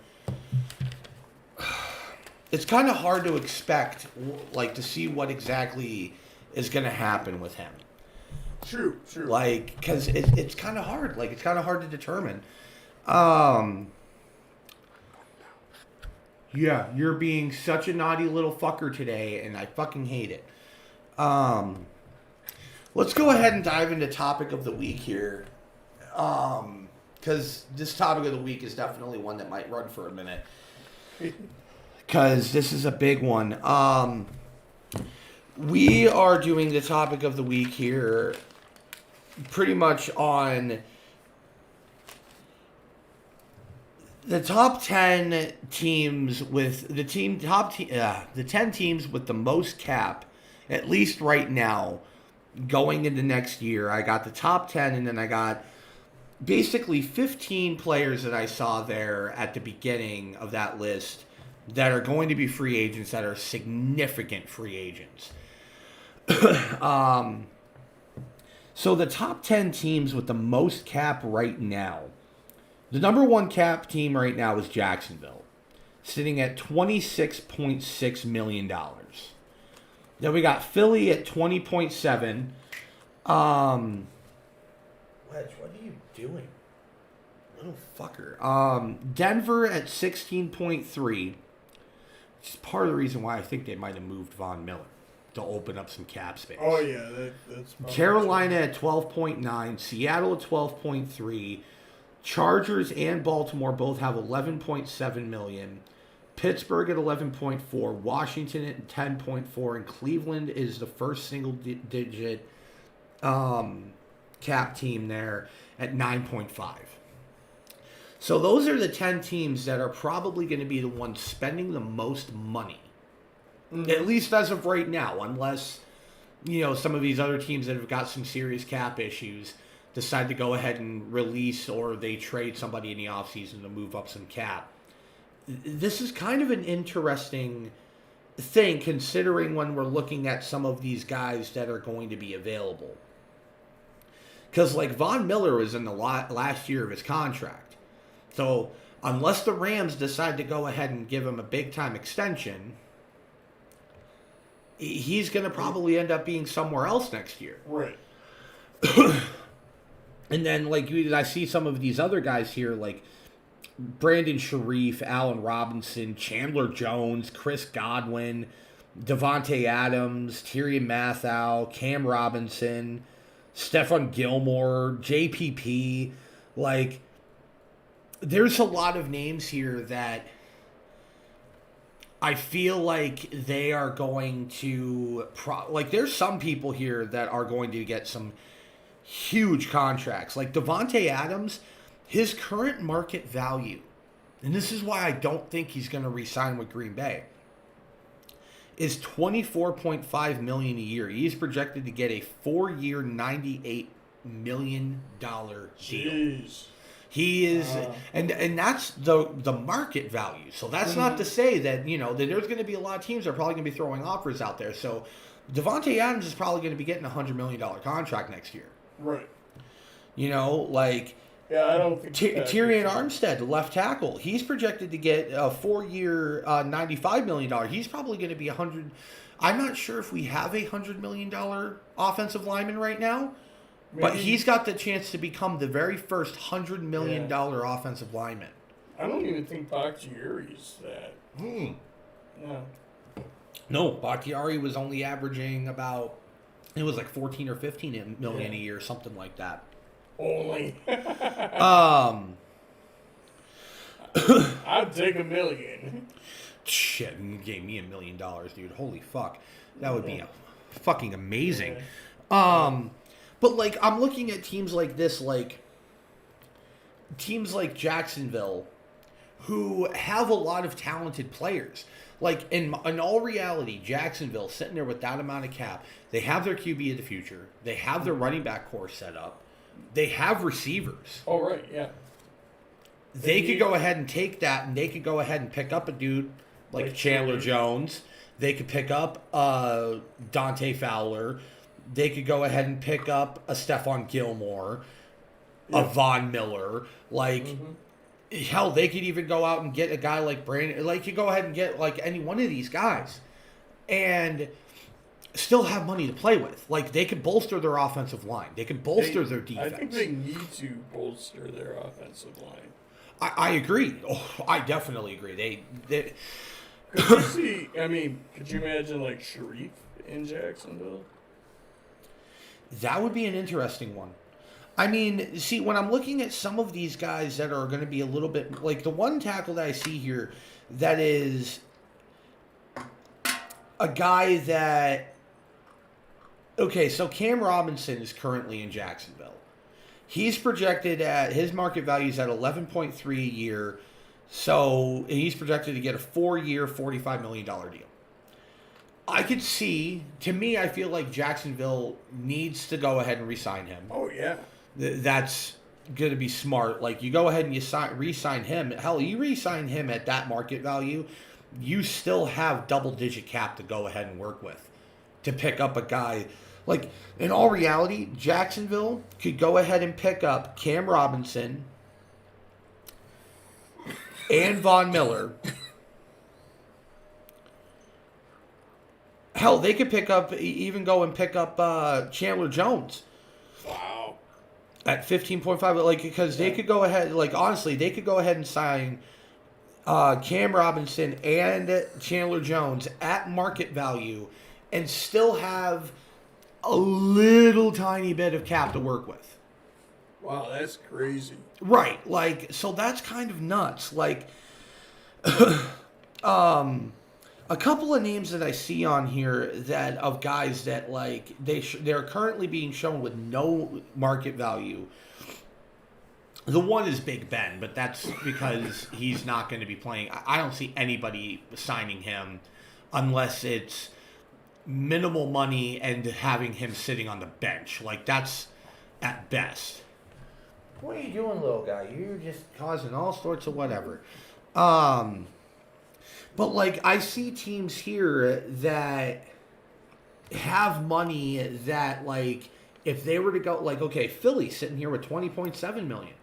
It's kind of hard to expect, like, to see what exactly is going to happen with him. True. Like, because it's kind of hard. Like, it's kind of hard to determine. Yeah, you're being such a naughty little fucker today, and I fucking hate it. Let's go ahead and dive into topic of the week here. Because this topic of the week is definitely one that might run for a minute. Because this is a big one. We are doing the topic of the week here pretty much on the top 10 teams with the 10 teams with the most cap, at least right now, going into next year. I got the top 10, and then I got basically 15 players that I saw there at the beginning of that list that are going to be free agents, that are significant free agents. So the top 10 teams with the most cap right now, the number one cap team right now is Jacksonville, sitting at $26.6 million. Then we got Philly at 20.7. Wedge, what are you doing? Little fucker. Denver at 16.3. Which is part of the reason why I think they might have moved Von Miller, to open up some cap space. Oh yeah, that's probably Carolina at 12.9, Seattle at 12.3, Chargers and Baltimore both have 11.7 million, Pittsburgh at 11.4, Washington at 10.4, and Cleveland is the first single digit cap team there at 9.5. So those are the 10 teams that are probably going to be the ones spending the most money. At least as of right now, unless, some of these other teams that have got some serious cap issues decide to go ahead and release, or they trade somebody in the offseason to move up some cap. This is kind of an interesting thing, considering when we're looking at some of these guys that are going to be available. Because, like, Von Miller was in the last year of his contract. So, unless the Rams decide to go ahead and give him a big-time extension, he's going to probably end up being somewhere else next year. right. And then, like, I see some of these other guys here, like Brandon Sharif, Allen Robinson, Chandler Jones, Chris Godwin, Devontae Adams, Tyrion Matthew, Cam Robinson, Stephon Gilmore, JPP. Like, there's a lot of names here that I feel like they are going to... there's some people here that are going to get some huge contracts. Like Devontae Adams, his current market value, and this is why I don't think he's going to re-sign with Green Bay, is $24.5 million a year. He's projected to get a 4-year, $98 million deal. Jeez. He is, and that's the market value. So that's not to say that, that there's going to be a lot of teams that are probably going to be throwing offers out there. So Devontae Adams is probably going to be getting a $100 million contract next year. Right. You know, like Yeah, I don't think Tyrion Armstead, the left tackle, he's projected to get a 4-year, $95 million. He's probably going to be 100. I'm not sure if we have a $100 million offensive lineman right now, but Maybe. he's got the chance to become the very first $100 million offensive lineman. I don't even think Bakhtiari's that. No. No, Bakhtiari was only averaging about, it was like 14 or 15 million a year, something like that. Only. Um, I'd take $1 million. shit, and you gave me $1 million, dude. Holy fuck, that would be fucking amazing. But like I'm looking at teams like this, like teams like Jacksonville, who have a lot of talented players. Like in all reality, Jacksonville sitting there with that amount of cap, they have their QB of the future, they have their running back core set up, they have receivers. Oh, right, yeah. They could go ahead and take that, and they could go ahead and pick up a dude like Chandler Jones. They could pick up Dante Fowler. They could go ahead and pick up a Stephon Gilmore, a Von Miller. Like, hell, they could even go out and get a guy like Brandon. Like, you go ahead and get like any one of these guys, and still have money to play with. Like, they could bolster their offensive line. They could bolster their defense. I think they need to bolster their offensive line. I agree. Oh, I definitely agree. They Could you see? I mean, could you imagine like Sharif in Jacksonville? That would be an interesting one. I mean, see, when I'm looking at some of these guys that are going to be a little bit like the one tackle that I see here, that is a guy that. Okay, so Cam Robinson is currently in Jacksonville. He's projected at his market value is at 11.3 a year, so he's projected to get a 4-year, $45 million deal. I could see, to me, I feel like Jacksonville needs to go ahead and re-sign him. Oh yeah. That's going to be smart. Like, you go ahead and you re-sign him. Hell, you re-sign him at that market value, you still have double-digit cap to go ahead and work with to pick up a guy. Like, in all reality, Jacksonville could go ahead and pick up Cam Robinson and Von Miller. Hell, they could even go and pick up Chandler Jones. Wow. At 15.5, like, because they could go ahead, like, honestly, they could go ahead and sign Cam Robinson and Chandler Jones at market value and still have a little tiny bit of cap to work with. Wow, that's crazy. Right, like, so that's kind of nuts. Like, a couple of names that I see on here that of guys that like they're currently being shown with no market value. The one is Big Ben, but that's because he's not going to be playing. I don't see anybody signing him unless it's minimal money and having him sitting on the bench. Like, that's at best. What are you doing, little guy? You're just causing all sorts of whatever. But, like, I see teams here that have money that, like, if they were to go, like, okay, Philly sitting here with $20.7 million.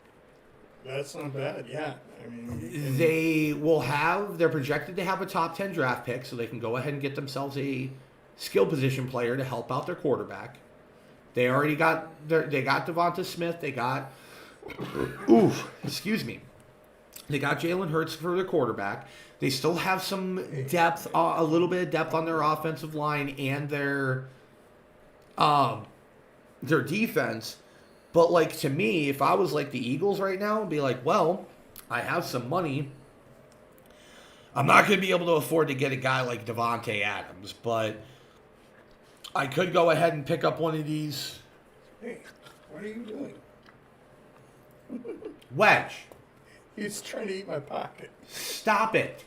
That's not bad, yeah. I mean, they're projected to have a top 10 draft pick, so they can go ahead and get themselves a skill position player to help out their quarterback. They already got, they got Devonta Smith, they got, excuse me. They got Jalen Hurts for their quarterback. They still have some depth, a little bit of depth on their offensive line and their defense. But, like, to me, if I was, like, the Eagles right now, I'd be like, well, I have some money. I'm not going to be able to afford to get a guy like Devontae Adams, but I could go ahead and pick up one of these. hey, what are you doing? Wedge, He's trying to eat my pocket. stop it.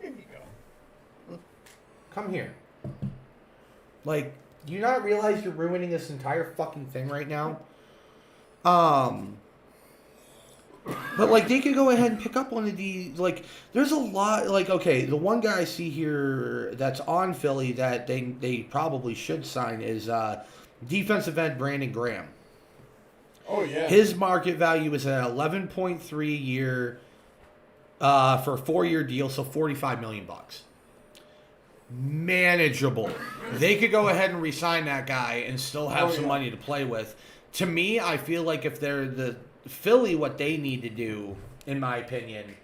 Here you go. Come here. Like, do you not realize you're ruining this entire fucking thing right now? But, like, they could go ahead and pick up one of these. Like, there's a lot. Like, okay, the one guy I see here that's on Philly that they probably should sign is defensive end Brandon Graham. Oh yeah. His market value is at 11.3 a year for a 4-year deal, so $45 million. Manageable. They could go ahead and re-sign that guy and still have some money to play with. To me, I feel like if they're the Philly, what they need to do, in my opinion,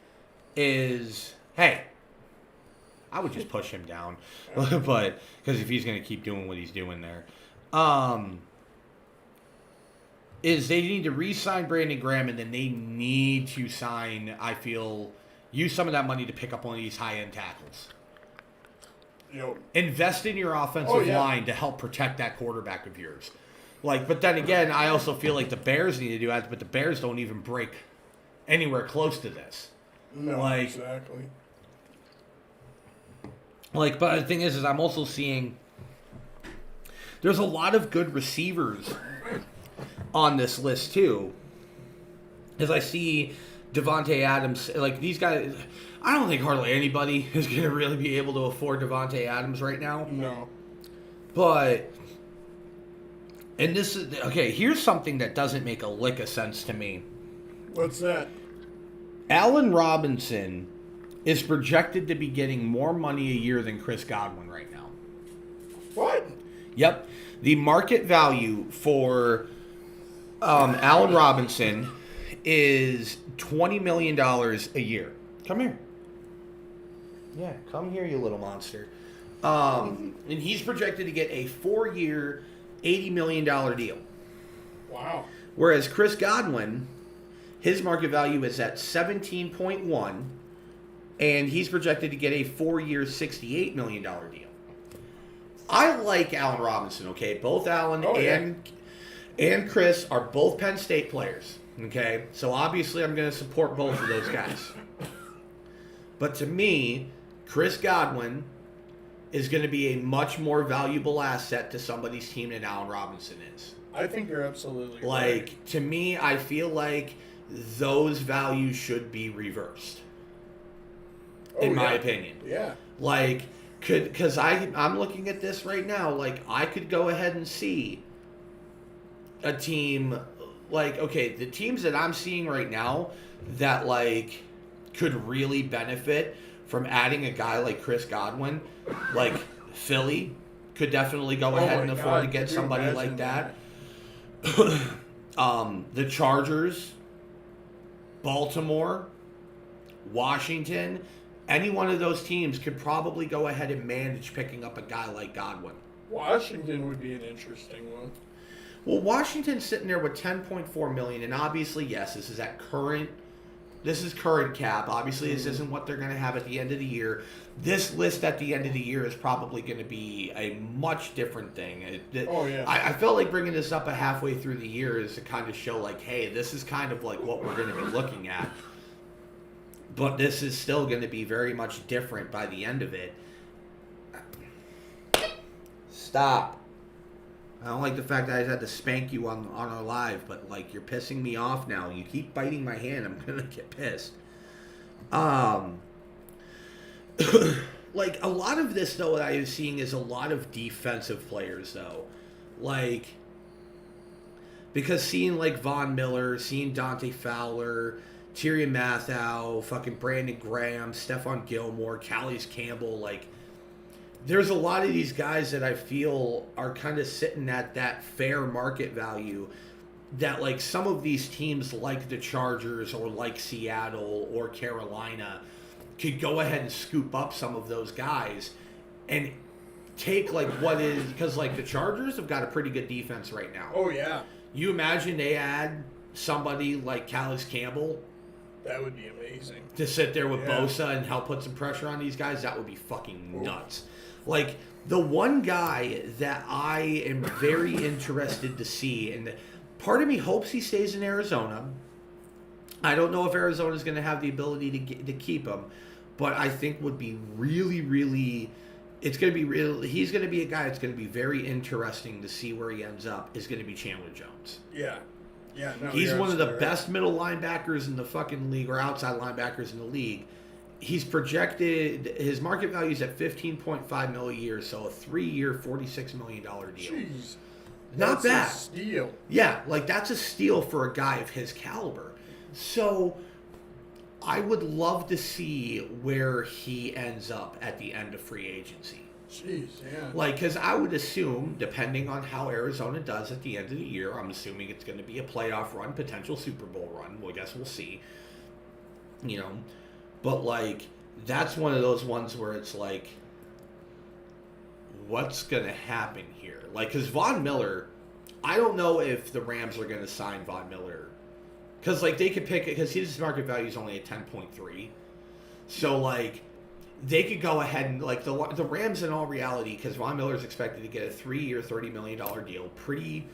is, hey, I would just push him down, but because if he's going to keep doing what he's doing there, is they need to re-sign Brandon Graham, and then they need to sign, I feel, use some of that money to pick up one of these high-end tackles. Yep. Invest in your offensive line to help protect that quarterback of yours. Like, but then again, I also feel like the Bears need to do that, but the Bears don't even break anywhere close to this. No, Like- exactly. Like, but the thing is I'm also seeing there's a lot of good receivers on this list too. As I see Devontae Adams, like these guys, I don't think hardly anybody is going to really be able to afford Devontae Adams right now. No. But, and this is, okay, here's something that doesn't make a lick of sense to me. What's that? Allen Robinson is projected to be getting more money a year than Chris Godwin right now. What? Yep. The market value for Allen Robinson is $20 million a year. Come here. Yeah, come here, you little monster. And he's projected to get a 4-year, $80 million deal. Wow. Whereas Chris Godwin, his market value is at 17.1, and he's projected to get a 4-year, $68 million deal. I like Allen Robinson, okay? Both Allen and Chris are both Penn State players, okay? So obviously I'm going to support both of those guys. But to me, Chris Godwin is going to be a much more valuable asset to somebody's team than Allen Robinson is. I think you're absolutely right. Like, to me, I feel like those values should be reversed. In my opinion. Yeah. Like, because I'm looking at this right now, like, I could go ahead and see a team, like, okay, the teams that I'm seeing right now that, like, could really benefit from adding a guy like Chris Godwin, like, Philly could definitely go ahead and afford to get somebody like that. The Chargers, Baltimore, Washington, any one of those teams could probably go ahead and manage picking up a guy like Godwin. Washington would be an interesting one. Well, Washington's sitting there with $10.4 million, and obviously, yes, this is current cap. Obviously, this isn't what they're going to have at the end of the year. This list at the end of the year is probably going to be a much different thing. I felt like bringing this up a halfway through the year is to kind of show, like, hey, this is kind of like what we're going to be looking at. But this is still going to be very much different by the end of it. Stop. I don't like the fact that I had to spank you on our live, but, like, you're pissing me off now. You keep biting my hand, I'm going to get pissed. Like, a lot of this, though, that I was seeing is a lot of defensive players, though. Like, because seeing, like, Von Miller, seeing Dante Fowler, Tyrion Matthew, fucking Brandon Graham, Stephon Gilmore, Calais Campbell, like, there's a lot of these guys that I feel are kind of sitting at that fair market value that, like, some of these teams like the Chargers or like Seattle or Carolina could go ahead and scoop up some of those guys and take, like, what is, because, like, the Chargers have got a pretty good defense right now. Oh, yeah. You imagine they add somebody like Calais Campbell That would be amazing. to sit there with Bosa and help put some pressure on these guys? That would be fucking nuts. Like, the one guy that I am very interested to see, and part of me hopes he stays in Arizona. I don't know if Arizona is going to have the ability to keep him, but I think would be really, really, it's going to be real. He's going to be a guy that's going to be very interesting to see where he ends up. Is going to be Chandler Jones. Yeah. Yeah, no, He's you're one of the absolutely right. best middle linebackers in the fucking league, or outside linebackers in the league. He's projected, his market value is at $15.5 million a year, so a 3-year, $46 million deal. Jeez. Not That's bad. a steal. Yeah, like that's a steal for a guy of his caliber. So I would love to see where he ends up at the end of free agency. Jeez, yeah. Like, because I would assume, depending on how Arizona does at the end of the year, I'm assuming it's going to be a playoff run, potential Super Bowl run. Well, I guess we'll see. You know, but like, that's one of those ones where it's like, what's going to happen here? Like, because Von Miller, I don't know if the Rams are going to sign Von Miller. Because, like, they could pick it, because his market value is only at 10.3. So, like, they could go ahead and, like, the Rams, in all reality, because Von Miller's expected to get a 3-year, $30 million deal, pretty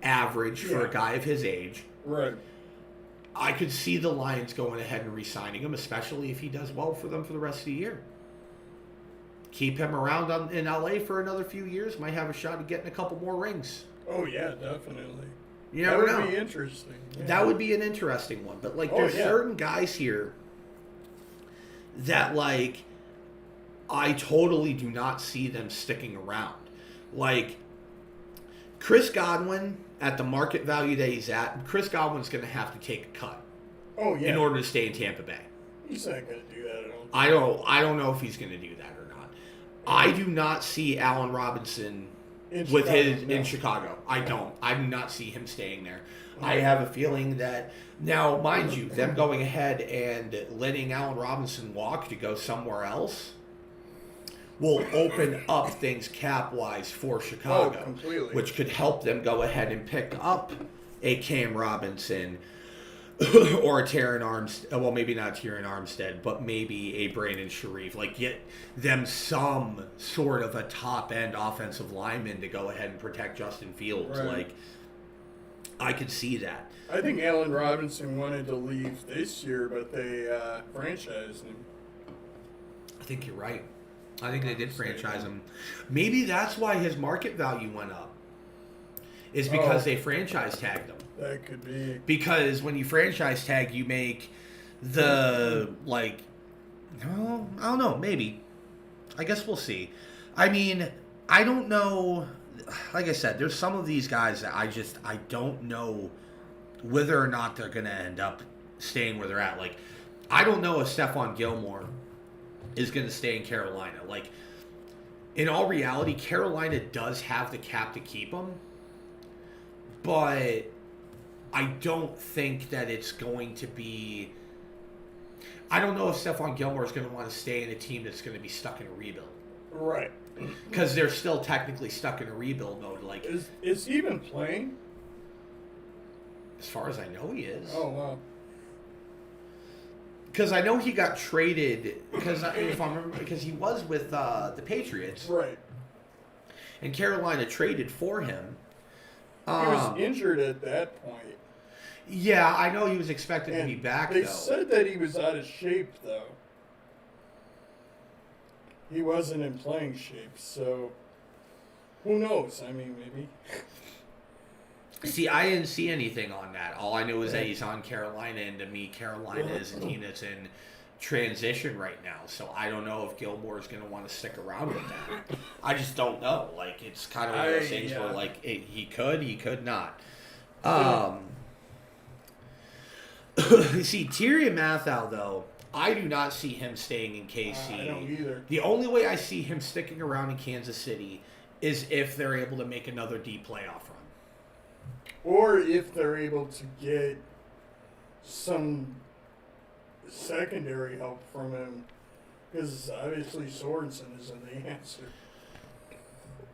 average for a guy of his age. Right. I could see the Lions going ahead and re-signing him, especially if he does well for them for the rest of the year. Keep him around in LA for another few years, might have a shot at getting a couple more rings. Oh, yeah, definitely. You That never would know. be interesting. Yeah. That would be an interesting one. But, like, Oh, there's yeah. certain guys here that, like, I totally do not see them sticking around. Like, Chris Godwin, at the market value that he's at, Chris Godwin's going to have to take a cut Oh, yeah. in order to stay in Tampa Bay. He's not going to do that, I don't think. I don't know if he's going to do that or not. I do not see Allen Robinson In with Chicago, his no. in Chicago. I don't. I do not see him staying there. I have a feeling that now, mind you, them going ahead and letting Allen Robinson walk to go somewhere else will open up things cap wise for Chicago, Oh, completely. which could help them go ahead and pick up a Cam Robinson or a Taron Armstead. Well, maybe not Taron Armstead, but maybe a Brandon Sharif. Like, get them some sort of a top end offensive lineman to go ahead and protect Justin Fields. Right. Like, I could see that. I think Allen Robinson wanted to leave this year, but they franchised him. I think you're right. I think they did franchise him. Maybe that's why his market value went up. Is because they franchise tagged him. That could be. Because when you franchise tag, you make the, like, no, I don't know, maybe. I guess we'll see. I mean, I don't know. Like I said, there's some of these guys that I don't know whether or not they're going to end up staying where they're at. Like, I don't know if Stephon Gilmore is going to stay in Carolina. Like, in all reality, Carolina does have the cap to keep him. But I don't think that it's going to be... I don't know if Stephon Gilmore is going to want to stay in a team that's going to be stuck in a rebuild. Right. Because they're still technically stuck in a rebuild mode. Like, Is he even playing? as far as I know, he is. Oh, wow. Because I know he got traded. Because if I remember, because he was with the Patriots, Right. and Carolina traded for him. He was injured at that point. Yeah, I know he was expected to And be back, they though. said that he was out of shape, though. He wasn't in playing shape, so who knows? I mean, maybe. See, I didn't see anything on that. All I knew is that he's on Carolina, and to me, Carolina is a team that's in transition right now. So I don't know if Gilmore is going to want to stick around with that. I just don't know. Like, it's kind of one of those things where, like, he could not. See, Tyrion Matthew, though, I do not see him staying in KC. I don't either. The only way I see him sticking around in Kansas City is if they're able to make another deep playoff run. Or if they're able to get some secondary help from him, because obviously Sorensen isn't the answer.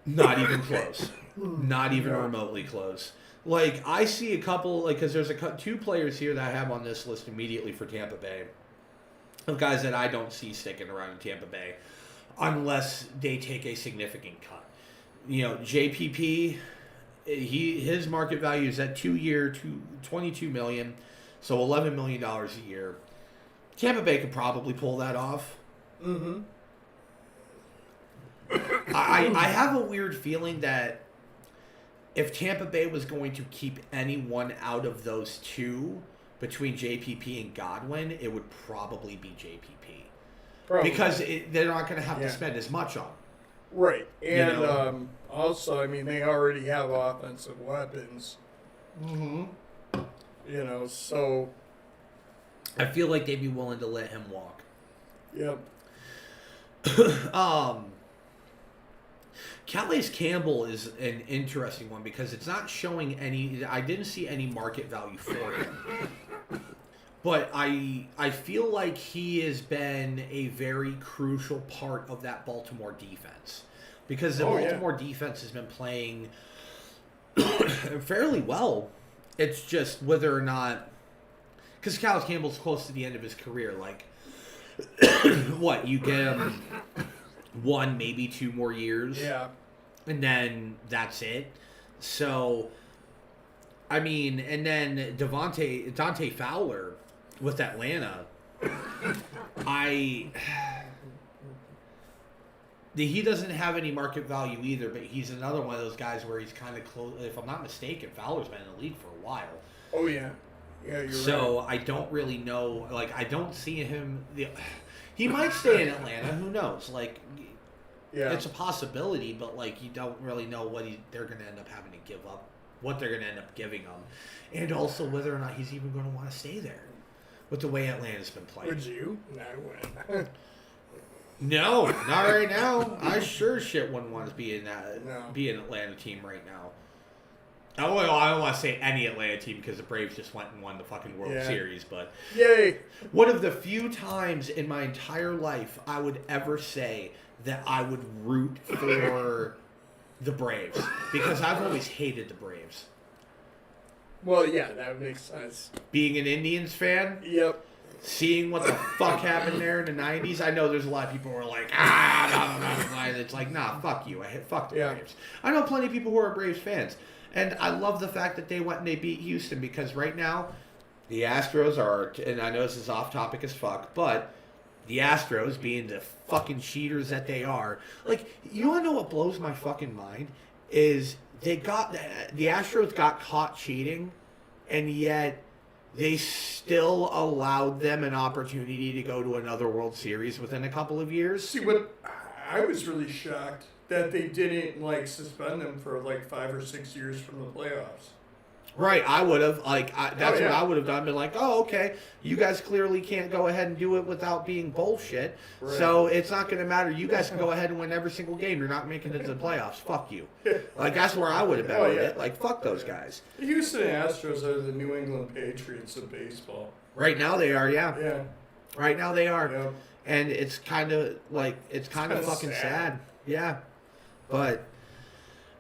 Not even close. Not even remotely close. Like, I see a couple, like, because there's two players here that I have on this list immediately for Tampa Bay, of guys that I don't see sticking around in Tampa Bay unless they take a significant cut. You know, JPP, his market value is at 2 year, $22 million, so $11 million a year. Tampa Bay could probably pull that off. Mm-hmm. I have a weird feeling that if Tampa Bay was going to keep anyone out of those two between JPP and Godwin, it would probably be JPP. Probably. Because they're not going to have Yeah. to spend as much on him. Right. And know? also, I mean, they already have offensive weapons. Mm-hmm. You know, so, I feel like they'd be willing to let him walk. yep. Calais Campbell is an interesting one because it's not showing any. I didn't see any market value for him, but I feel like he has been a very crucial part of that Baltimore defense because the Baltimore defense has been playing fairly well. It's just whether or not, because Calais Campbell's close to the end of his career. Like, what you get him 1, maybe 2 more years. Yeah. And then that's it. So, I mean, and then Dante Fowler with Atlanta, he doesn't have any market value either, but he's another one of those guys where he's kind of close. If I'm not mistaken, Fowler's been in the league for a while. Oh, yeah. Yeah, you're So right. I don't really know. Like, I don't see him. He might stay in Atlanta. Who knows? Like, Yeah. it's a possibility, but like you don't really know what they're going to end up having to give up, what they're going to end up giving him, and also whether or not he's even going to want to stay there with the way Atlanta's been playing. Would you? No, I wouldn't. No, not right now. I sure shit wouldn't want to be in that, No. be an Atlanta team right now. I don't want to say any Atlanta team because the Braves just went and won the fucking World Yeah. Series, but Yay. one of the few times in my entire life I would ever say that I would root for the Braves because I've always hated the Braves. Well, yeah, that makes sense. Being an Indians fan, Yep. seeing what the fuck happened there in the 90s, I know there's a lot of people who are like, blah, blah, blah. And it's like, nah, fuck you. Fuck the Yeah. Braves. I know plenty of people who are Braves fans. And I love the fact that they went and they beat Houston because right now, the Astros are, and I know this is off topic as fuck, but the Astros, being the fucking cheaters that they are, like, you want to know what blows my fucking mind? Is the Astros got caught cheating, and yet they still allowed them an opportunity to go to another World Series within a couple of years. See, what I was really shocked that they didn't, like, suspend them for, like, 5 or 6 years from the playoffs. Right, I would have, that's yeah. what I would have done, been like, oh, okay, you guys clearly can't go ahead and do it without being bullshit, Right. so it's not going to matter. You guys can go ahead and win every single game. You're not making it to the playoffs. Fuck you. Like, that's where I would have been Oh, with yeah. it. Like, fuck those guys. The Houston Astros are the New England Patriots of baseball. Right now they are, yeah. Yeah. Right now they are. Yeah. And it's kind of, like, it's kind of kinda fucking sad. sad. Yeah. But,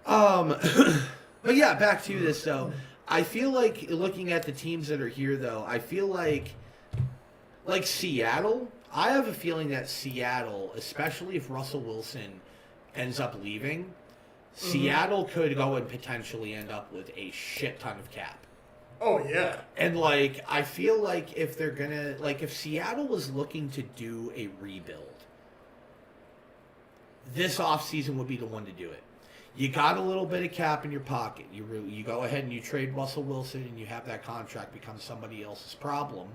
but yeah, back to this, though. I feel like, looking at the teams that are here, though, I feel like Seattle, I have a feeling that Seattle, especially if Russell Wilson ends up leaving, Seattle could go and potentially end up with a shit ton of cap. Oh, yeah. And, like, I feel like if they're gonna, like, if Seattle was looking to do a rebuild, this offseason would be the one to do it. You got a little bit of cap in your pocket. You go ahead and you trade Russell Wilson and you have that contract become somebody else's problem.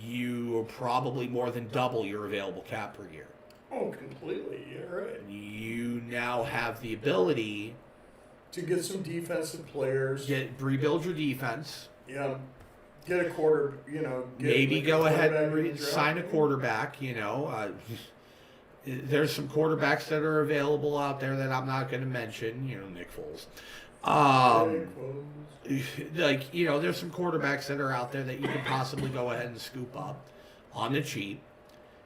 You are probably more than double your available cap per year. Oh, completely. You're right. You now have the ability To get some defensive players. to rebuild your defense. Yeah. Get a quarter, you know. Get Maybe like a go ahead quarterback in and the draft. sign a quarterback, you know. There's some quarterbacks that are available out there that I'm not going to mention, you know, Nick Foles. Like, you know, there's some quarterbacks that are out there that you could possibly go ahead and scoop up on the cheap.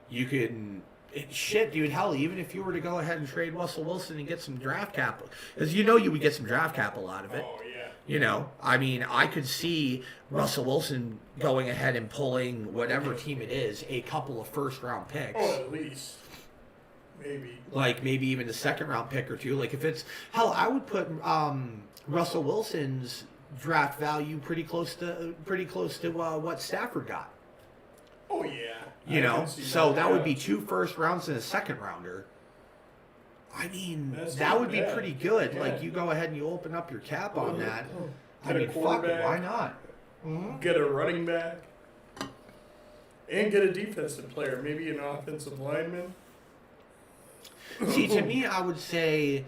You can, shit, dude, hell, even if you were to go ahead and trade Russell Wilson and get some draft capital, because you know you would get some draft capital out of it. Oh, yeah. You know, I mean, I could see Russell Wilson going ahead and pulling whatever team it is, a couple of first-round picks. Oh, at least. Maybe. Like, maybe even a second-round pick or two. Like, if it's... Hell, I would put Russell Wilson's draft value pretty close to what Stafford got. Oh, yeah. You I know? can see So that would yeah. be 2 first rounds and a second-rounder. I mean, That's that not would be bad. pretty good. Yeah. Like, you go ahead and you open up your cap on that. I Get a mean, fuck it, quarterback. why not? Get a running back. And get a defensive player, maybe an offensive lineman. See, to me, I would say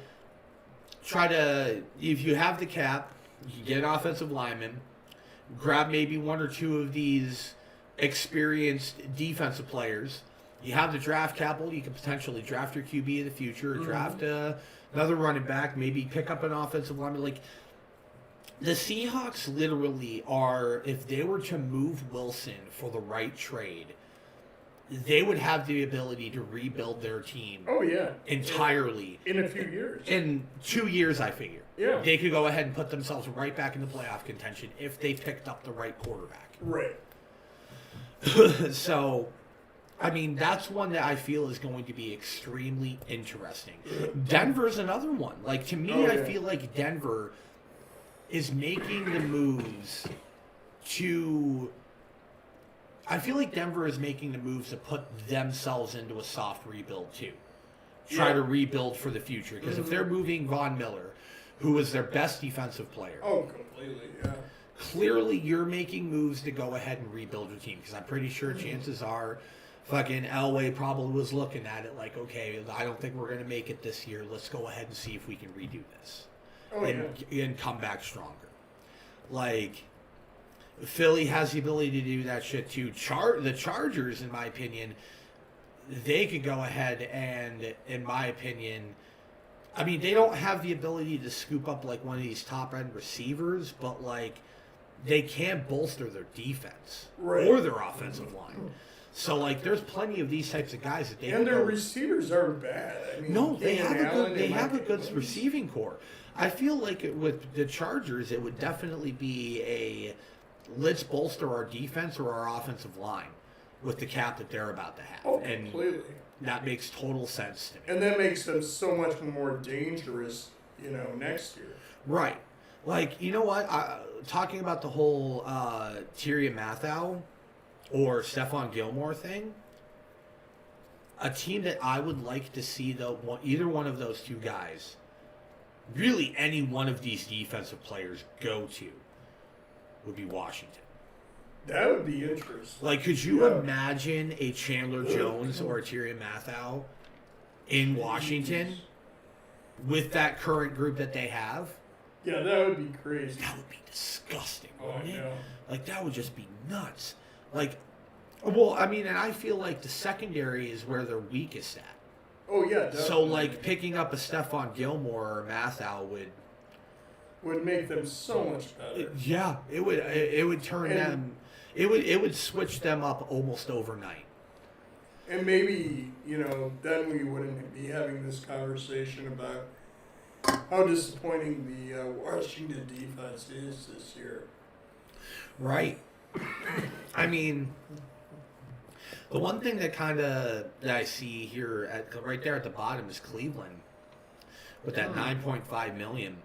try to, if you have the cap, you get an offensive lineman, grab maybe one or two of these experienced defensive players. You have the draft capital, you can potentially draft your QB in the future, or draft another running back, maybe pick up an offensive lineman. Like, the Seahawks literally are, if they were to move Wilson for the right trade, they would have the ability to rebuild their team Oh yeah, entirely in a few years. in 2 years. I figure, Yeah. they could go ahead and put themselves right back into playoff contention if they picked up the right quarterback. Right. So, I mean, that's one that I feel is going to be extremely interesting. Denver's another one. Like, to me, Oh, I yeah. feel like Denver is making the moves to. I feel like Denver is making the moves to put themselves into a soft rebuild too. Try Yeah. to rebuild for the future. Because if they're moving Von Miller, who was their best defensive player, Oh, completely. Yeah. clearly you're making moves to go ahead and rebuild your team. Because I'm pretty sure chances are fucking Elway probably was looking at it like, okay, I don't think we're going to make it this year. Let's go ahead and see if we can redo this. Oh And come back stronger. Like, Philly has the ability to do that shit too. The Chargers, in my opinion, they could go ahead and, in my opinion, I mean, they don't have the ability to scoop up like one of these top end receivers, but like they can bolster their defense Right. or their offensive line. So like, there's plenty of these types of guys that they And can their go- receivers aren't bad. I mean, no, they Keenan have a Allen good. They and have a Mike good Evans. receiving core. I feel like with the Chargers, it would definitely be a let's bolster our defense or our offensive line with the cap that they're about to have, Oh, and completely. that makes total sense to me. And that makes them so much more dangerous, next year. Right, like you know what? Talking about the whole Tyrion Matthew or Stephon Gilmore thing. A team that I would like to see, though, either one of those two guys, really any one of these defensive players go to, would be Washington. That would be interesting. Like, could you Yeah. imagine a Chandler Jones or a Tyrion Matthew in Washington with that current group that they have? Yeah, that would be crazy. That would be disgusting, Oh, wouldn't I it? know. Like, that would just be nuts. Like, well, I mean, and I feel like the secondary is where they're weakest at. Oh yeah. So, Definitely. like, picking up a Stephon Gilmore or Matthew would make them so much better. yeah, it would turn And- them, it would switch them up almost overnight. And maybe, then we wouldn't be having this conversation about how disappointing the Washington defense is this year. Right. I mean, the one thing that I see here right there at the bottom is Cleveland with that 9.5 million.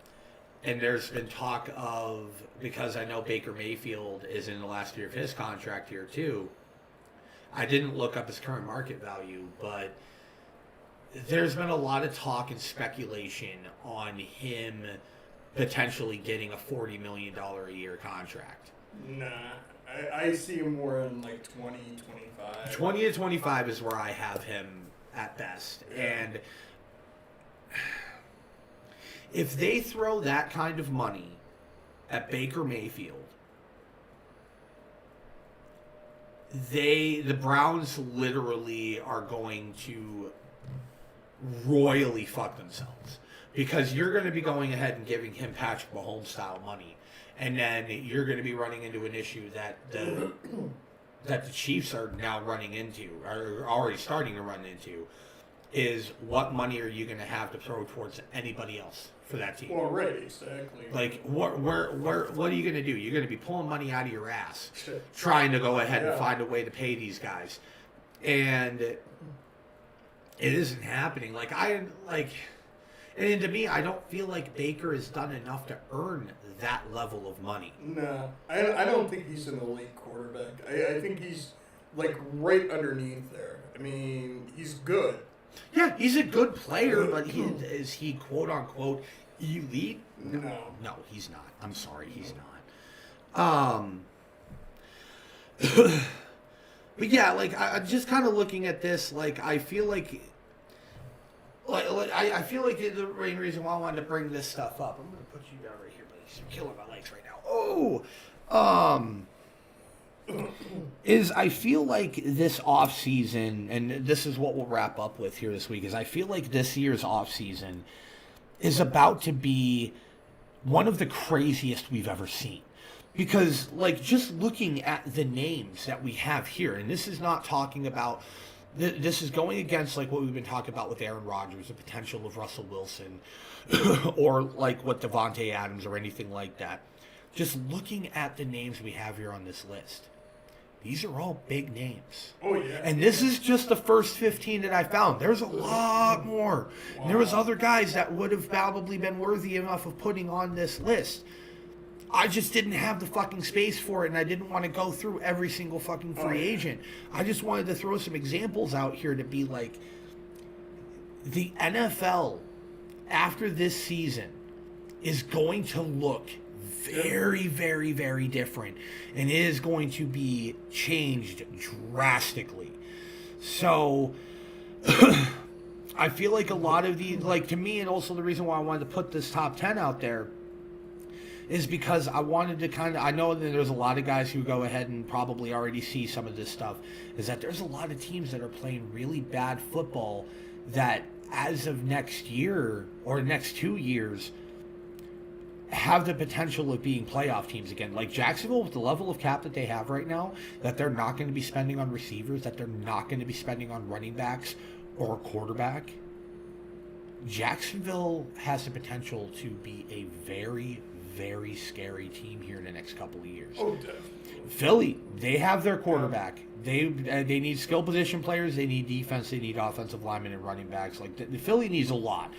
And there's been talk of, because I know Baker Mayfield is in the last year of his contract here too. I didn't look up his current market value, but there's been a lot of talk and speculation on him potentially getting a $40 million a year contract. Nah, I see him more in like 20, 25. 20 to 25 is where I have him at best. Yeah. And if they throw that kind of money at Baker Mayfield, the Browns literally are going to royally fuck themselves, because you're going to be going ahead and giving him Patrick Mahomes style money, and then you're going to be running into an issue that the Chiefs are now running into, or already starting to run into, is what money are you going to have to throw towards anybody else for that team? Well, right, exactly. Like, what are you going to do? You're going to be pulling money out of your ass, trying to go ahead and Yeah. find a way to pay these guys, and it isn't happening. And to me, I don't feel like Baker has done enough to earn that level of money. Nah, I don't think he's an elite quarterback. I think he's like right underneath there. I mean, he's good. Yeah, He's a good player, but is he quote unquote elite? No, he's not. I'm sorry, he's not. But yeah, like I just kind of looking at this, like I feel like I feel like the main reason why I wanted to bring this stuff up. I'm gonna put you down right here, buddy. You're killing my legs right now. Is I feel like this off season, and this is what we'll wrap up with here this week. Is I feel like this year's off season is about to be one of the craziest we've ever seen. Because, like, just looking at the names that we have here, and this is not talking about, this is going against, like, what we've been talking about with Aaron Rodgers, the potential of Russell Wilson, or, like, what Devontae Adams or anything like that. Just looking at the names we have here on this list, these are all big names. Oh, yeah. And this is just the first 15 that I found. There's a lot more. Wow. There was other guys that would have probably been worthy enough of putting on this list. I just didn't have the fucking space for it, and I didn't want to go through every single fucking free agent. I just wanted to throw some examples out here to be like, the NFL after this season is going to look very, very, very different, and it is going to be changed drastically. So I feel like a lot of these, like, to me, and also the reason why I wanted to put this top 10 out there is because I wanted to kind of, I know that there's a lot of guys who go ahead and probably already see some of this stuff, is that there's a lot of teams that are playing really bad football that as of next year or next 2 years have the potential of being playoff teams again. Like Jacksonville, with the level of cap that they have right now, that they're not going to be spending on receivers, that they're not going to be spending on running backs or a quarterback. Jacksonville has the potential to be a very, very scary team here in the next couple of years. Oh, definitely. Philly, they have their quarterback. They need skill position players. They need defense. They need offensive linemen and running backs. Like the Philly needs a lot,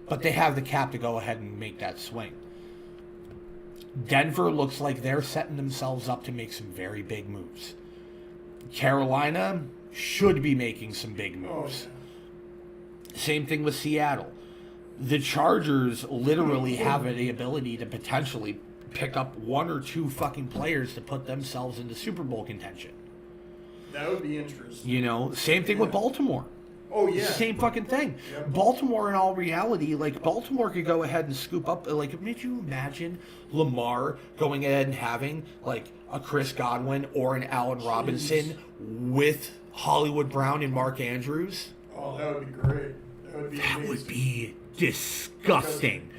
but they have the cap to go ahead and make that swing. Denver looks like they're setting themselves up to make some very big moves. Carolina should be making some big moves. Oh, yeah. Same thing with Seattle. The Chargers literally have the ability to potentially pick up one or two fucking players to put themselves into Super Bowl contention. That would be interesting. You know, same thing with Baltimore. Oh, yeah. Same fucking thing. Yep. Baltimore, in all reality, like, Baltimore could go ahead and scoop up, like, did you imagine Lamar going ahead and having, like, a Chris Godwin or an Allen Robinson with Hollywood Brown and Mark Andrews? Oh, that would be great. That would be That amazing. would be disgusting.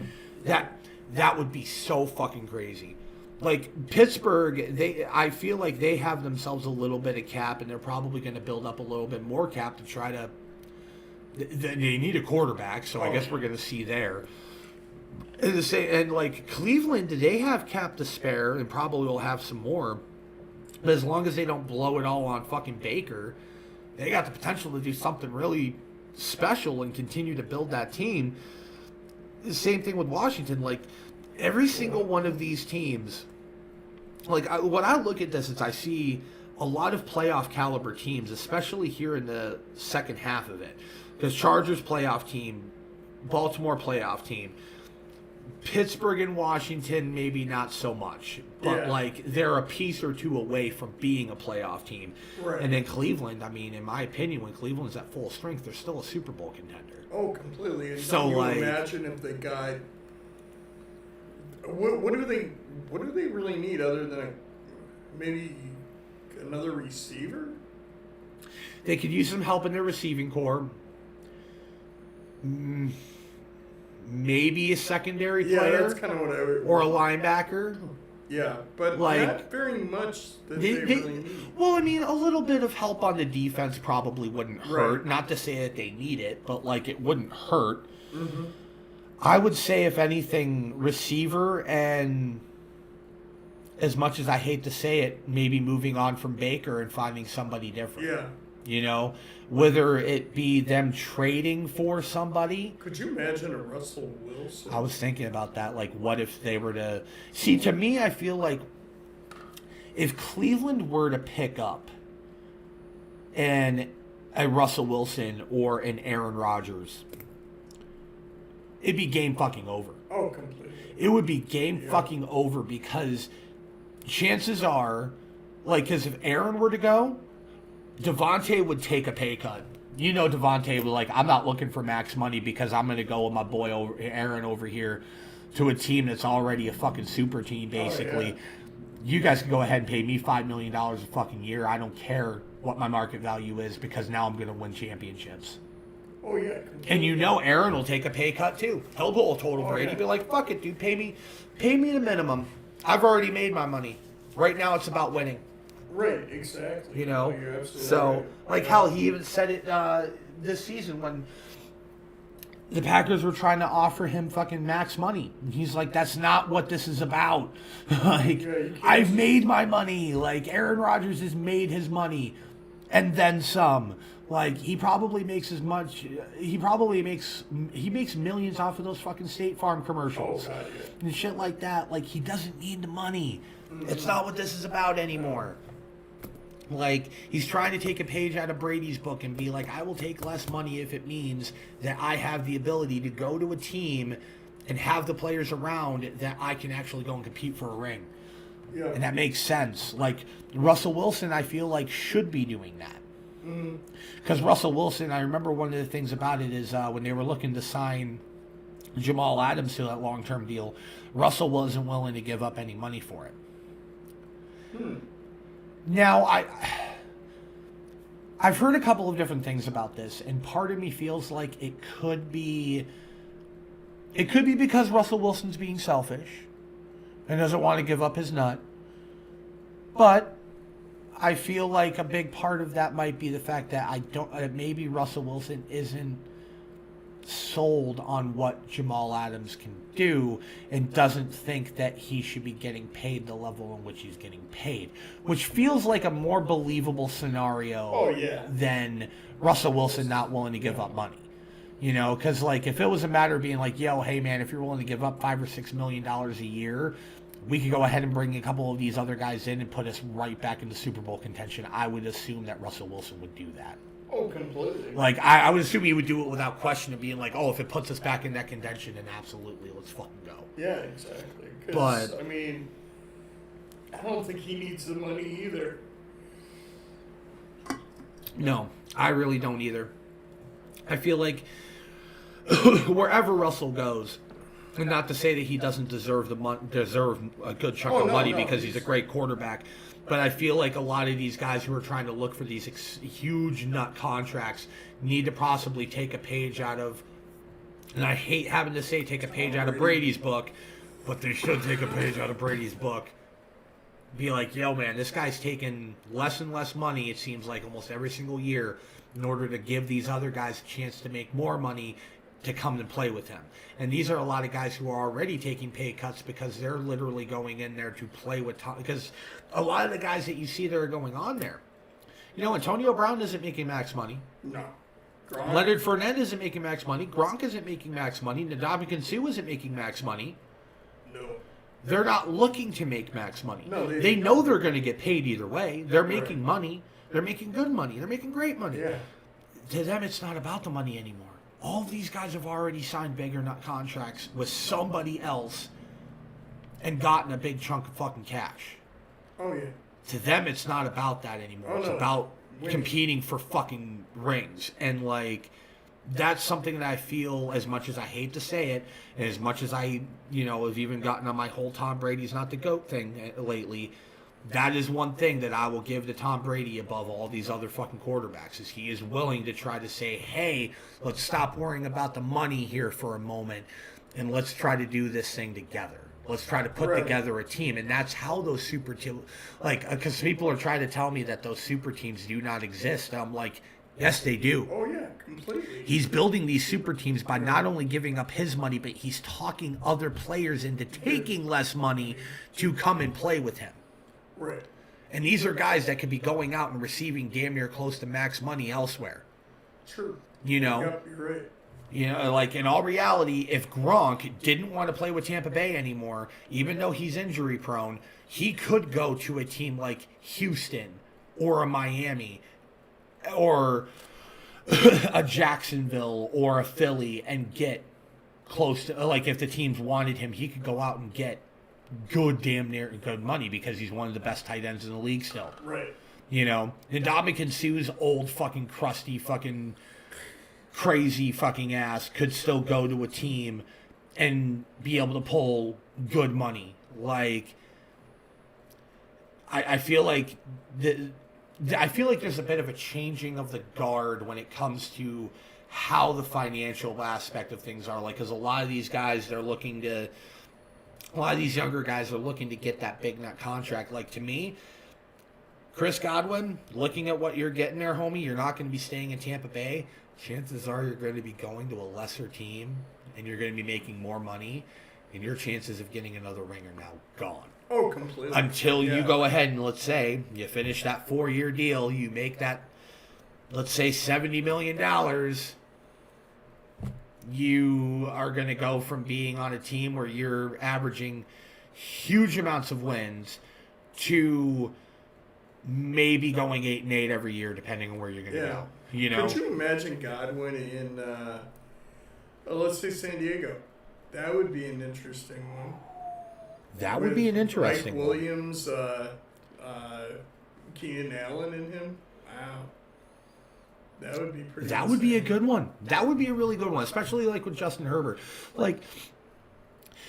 That would be so fucking crazy. Like Pittsburgh, I feel like they have themselves a little bit of cap, and they're probably going to build up a little bit more cap to try to. They need a quarterback, so I guess we're going to see there. And like Cleveland, they have cap to spare, and probably will have some more. But as long as they don't blow it all on fucking Baker, they got the potential to do something really special and continue to build that team. The same thing with Washington. Like every single one of these teams, like when I look at this, is I see a lot of playoff caliber teams, especially here in the second half of it. Because Chargers playoff team, Baltimore playoff team, Pittsburgh and Washington maybe not so much, but like they're a piece or two away from being a playoff team. Right. And then Cleveland, I mean, in my opinion, when Cleveland's at full strength, they're still a Super Bowl contender. Oh, completely. And So, can you like- imagine if they got what do they really need other than maybe another receiver? They could use some help in their receiving core. Maybe a secondary Yeah, player that's kind of what I would. or a linebacker. Yeah, but like- not very much that they really need. Well, I mean, a little bit of help on the defense probably wouldn't hurt. Right. Not to say that they need it, but like it wouldn't hurt. Mm-hmm. I would say, if anything, receiver, and as much as I hate to say it, maybe moving on from Baker and finding somebody different. Yeah. You know, whether it be them trading for somebody. Could you imagine a Russell Wilson? I was thinking about that. Like, what if they were to see? To me, I feel like if Cleveland were to pick up and a Russell Wilson or an Aaron Rodgers, it'd be game fucking over. Oh, completely. It would be game fucking over because chances are, like, because if Aaron were to go, Devontae would take a pay cut. You know, Devontae would like, I'm not looking for max money because I'm going to go with my boy Aaron over here to a team that's already a fucking super team, basically. Oh, yeah. You guys can go ahead and pay me $5 million a fucking year. I don't care what my market value is because now I'm going to win championships. Oh, yeah. Completely. And you know Aaron will take a pay cut too. He'll pull a total Brady. yeah. Be like, fuck it, dude. Pay me the minimum. I've already made my money. Right now it's about winning. Right, exactly. You know? You're absolutely So, right. like how he even said it this season when the Packers were trying to offer him fucking max money. And he's like, that's not what this is about. Like, Yeah, you can't- I've made my money. Like, Aaron Rodgers has made his money. And then some. Like, he probably makes as much. He makes millions off of those fucking State Farm commercials. Oh, God, yeah. And shit like that. Like, he doesn't need the money. It's not what this is about anymore. Like, he's trying to take a page out of Brady's book and be like, I will take less money if it means that I have the ability to go to a team and have the players around that I can actually go and compete for a ring. Yeah. And that makes sense. Like, Russell Wilson, I feel like, should be doing that. Because Russell Wilson, I remember one of the things about it is when they were looking to sign Jamal Adams to that long-term deal, Russell wasn't willing to give up any money for it. Now, I've heard a couple of different things about this, and part of me feels like it could be because Russell Wilson's being selfish and doesn't want to give up his nut. But I feel like a big part of that might be the fact that maybe Russell Wilson isn't sold on what Jamal Adams can do and doesn't think that he should be getting paid the level in which he's getting paid, which feels like a more believable scenario Oh, yeah. than Russell Wilson not willing to give up money. You know, because like if it was a matter of being like, yo, hey man, if you're willing to give up $5 or $6 million a year, we could go ahead and bring a couple of these other guys in and put us right back into Super Bowl contention. I would assume that Russell Wilson would do that. Oh, completely. Like, I would assume he would do it without question of being like, oh, if it puts us back in that contention, then absolutely, let's fucking go. Yeah, exactly. 'Cause, But- I mean, I don't think he needs the money either. No, I really don't either. I feel like wherever Russell goes, and not to say that he doesn't deserve a good chunk Oh, of no, money no, because he's a he's- great quarterback, but I feel like a lot of these guys who are trying to look for these huge nut contracts need to possibly take a page out of, and I hate having to say take a page out of Brady's book, but they should take a page out of Brady's book. Be like, yo, man, this guy's taking less and less money, it seems like, almost every single year in order to give these other guys a chance to make more money to come and play with him. And these are a lot of guys who are already taking pay cuts because they're literally going in there to play with Tom. Because a lot of the guys that you see that are going on there, you know, Antonio Brown isn't making max money. No. Gronk? Leonard Fournette isn't making max money. Gronk isn't making max money. Ndamukong Suh isn't making max money. No. They're not looking to make max money. No, they know they're going to get paid either way. They're making Right. money. They're making good money. They're making great money. Yeah. To them, it's not about the money anymore. All of these guys have already signed bigger nut contracts with somebody else and gotten a big chunk of fucking cash. Oh, yeah. To them, it's not about that anymore. Oh, It's no. about Winning. competing for fucking rings. And, like, that's something that I feel, as much as I hate to say it, and as much as I, you know, have even gotten on my whole Tom Brady's not the GOAT thing lately, that is one thing that I will give to Tom Brady above all these other fucking quarterbacks, is he is willing to try to say, hey, let's stop worrying about the money here for a moment, and let's try to do this thing together. Let's try to put Right. together a team. And that's how those super teams, like, because people are trying to tell me that those super teams do not exist. I'm like, yes, they do. Oh, yeah. Completely. He's building these super teams by not only giving up his money, but he's talking other players into taking less money to come and play with him. Right. And these are guys that could be going out and receiving damn near close to max money elsewhere. True. You know? Yep, you're right. You know, like, in all reality, if Gronk didn't want to play with Tampa Bay anymore, even though he's injury prone, he could go to a team like Houston or a Miami or a Jacksonville or a Philly and get close to, like, if the teams wanted him, he could go out and get damn near good money because he's one of the best tight ends in the league still. Right. You know, Ndamukong Suh's old fucking crusty fucking crazy fucking ass could still go to a team and be able to pull good money. Like, I feel like I feel like there's a bit of a changing of the guard when it comes to how the financial aspect of things are. Like, because a lot of these guys, a lot of these younger guys are looking to get that big nut contract. Like, to me, Chris Godwin, looking at what you're getting there, homie, you're not going to be staying in Tampa Bay. Chances are you're going to be going to a lesser team, and you're going to be making more money, and your chances of getting another ring are now gone. Oh, completely. Until you Yeah. go ahead and, let's say, you finish that 4-year deal, you make that, let's say, $70 million, you are going to go from being on a team where you're averaging huge amounts of wins to maybe going 8-8 every year, depending on where you're going to Yeah. go. You know? Could you imagine Godwin in, let's say, San Diego? That would be an interesting one. That would be an With interesting Mike one. Williams, Keenan Allen in him. Wow. That would be pretty That would be a insane. good one. That would be a really good one, especially like with Justin Herbert. Like,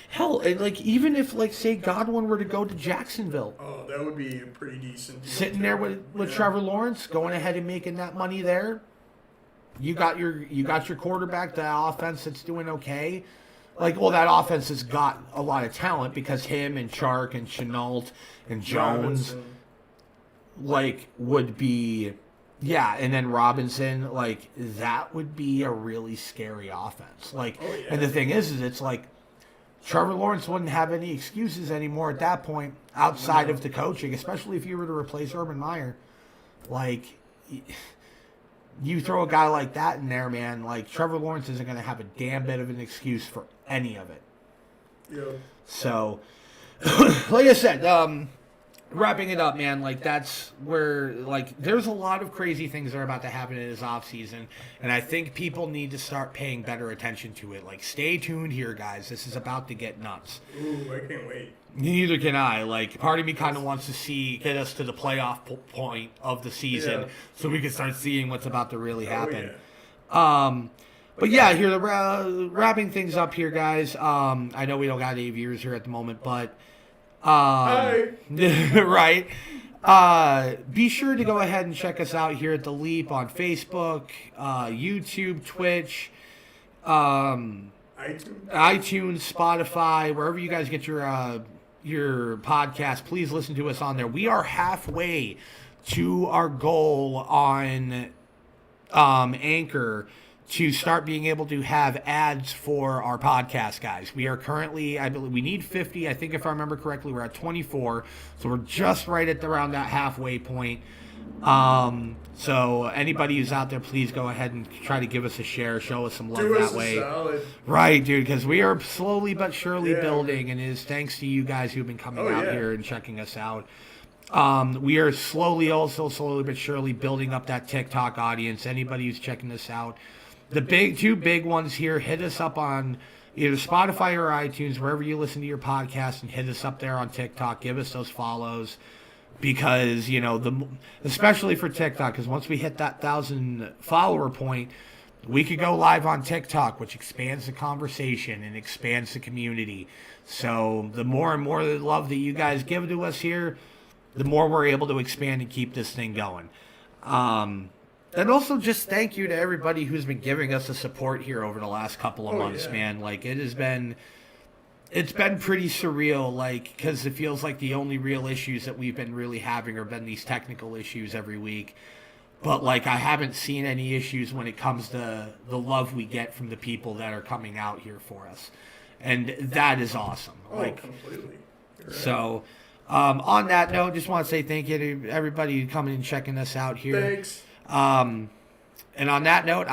hell, and like even if like say Godwin were to go to Jacksonville, Oh, that would be a pretty decent deal. sitting there with Yeah. Trevor Lawrence, going ahead and making that money there. You got your quarterback, the offense that's doing okay. Like, well, that offense has got a lot of talent because him and Chark and Chenault and Jones, Robinson. like, would be, yeah, and then Robinson, like, that would be a really scary offense. Like, Oh, yeah. and the thing is it's like Trevor Lawrence wouldn't have any excuses anymore at that point outside of the coaching, especially if you were to replace Urban Meyer. Like, you throw a guy like that in there, man, like, Trevor Lawrence isn't going to have a damn bit of an excuse for any of it. Yeah. So, like I said, wrapping it up, man, like, that's where, like, there's a lot of crazy things that are about to happen in this offseason, and I think people need to start paying better attention to it. Like, stay tuned here, guys. This is about to get nuts. Ooh, I can't wait. Neither can I. Like, part of me kind of wants to get us to the playoff point of the season Yeah. so we can start seeing what's about to really happen. Oh, But yeah, here, wrapping things up here, guys. I know we don't got any viewers here at the moment, but Hi. right. Be sure to go ahead and check us out here at The Leap on Facebook, YouTube, Twitch, iTunes. iTunes, Spotify, wherever you guys get your podcast. Please listen to us on there. We are halfway to our goal on Anchor to start being able to have ads for our podcast, guys. We are currently, I believe, we need 50. I think if I remember correctly, we're at 24. So we're just right at around that halfway point. So anybody who's out there, please go ahead and try to give us a share, show us some love Do us that a way. solid. Right, dude, because we are slowly but surely Yeah. building, and it is thanks to you guys who've been coming Oh, out yeah. here and checking us out. We are slowly but surely building up that TikTok audience. Anybody who's checking this out, the two big ones here, hit us up on either Spotify or iTunes, wherever you listen to your podcast, and hit us up there on TikTok. Give us those follows. Because, you know, especially for TikTok, because once we hit that 1,000 follower point, we could go live on TikTok, which expands the conversation and expands the community. So the more and more love that you guys give to us here, the more we're able to expand and keep this thing going. And also just thank you to everybody who's been giving us the support here over the last couple of months, yeah. man. Like, it's been pretty surreal, like, because it feels like the only real issues that we've been really having have been these technical issues every week. But, like, I haven't seen any issues when it comes to the love we get from the people that are coming out here for us. And that is awesome. Oh, Like, completely. You're right. so, on that note, just want to say thank you to everybody coming and checking us out here. Thanks. And on that note,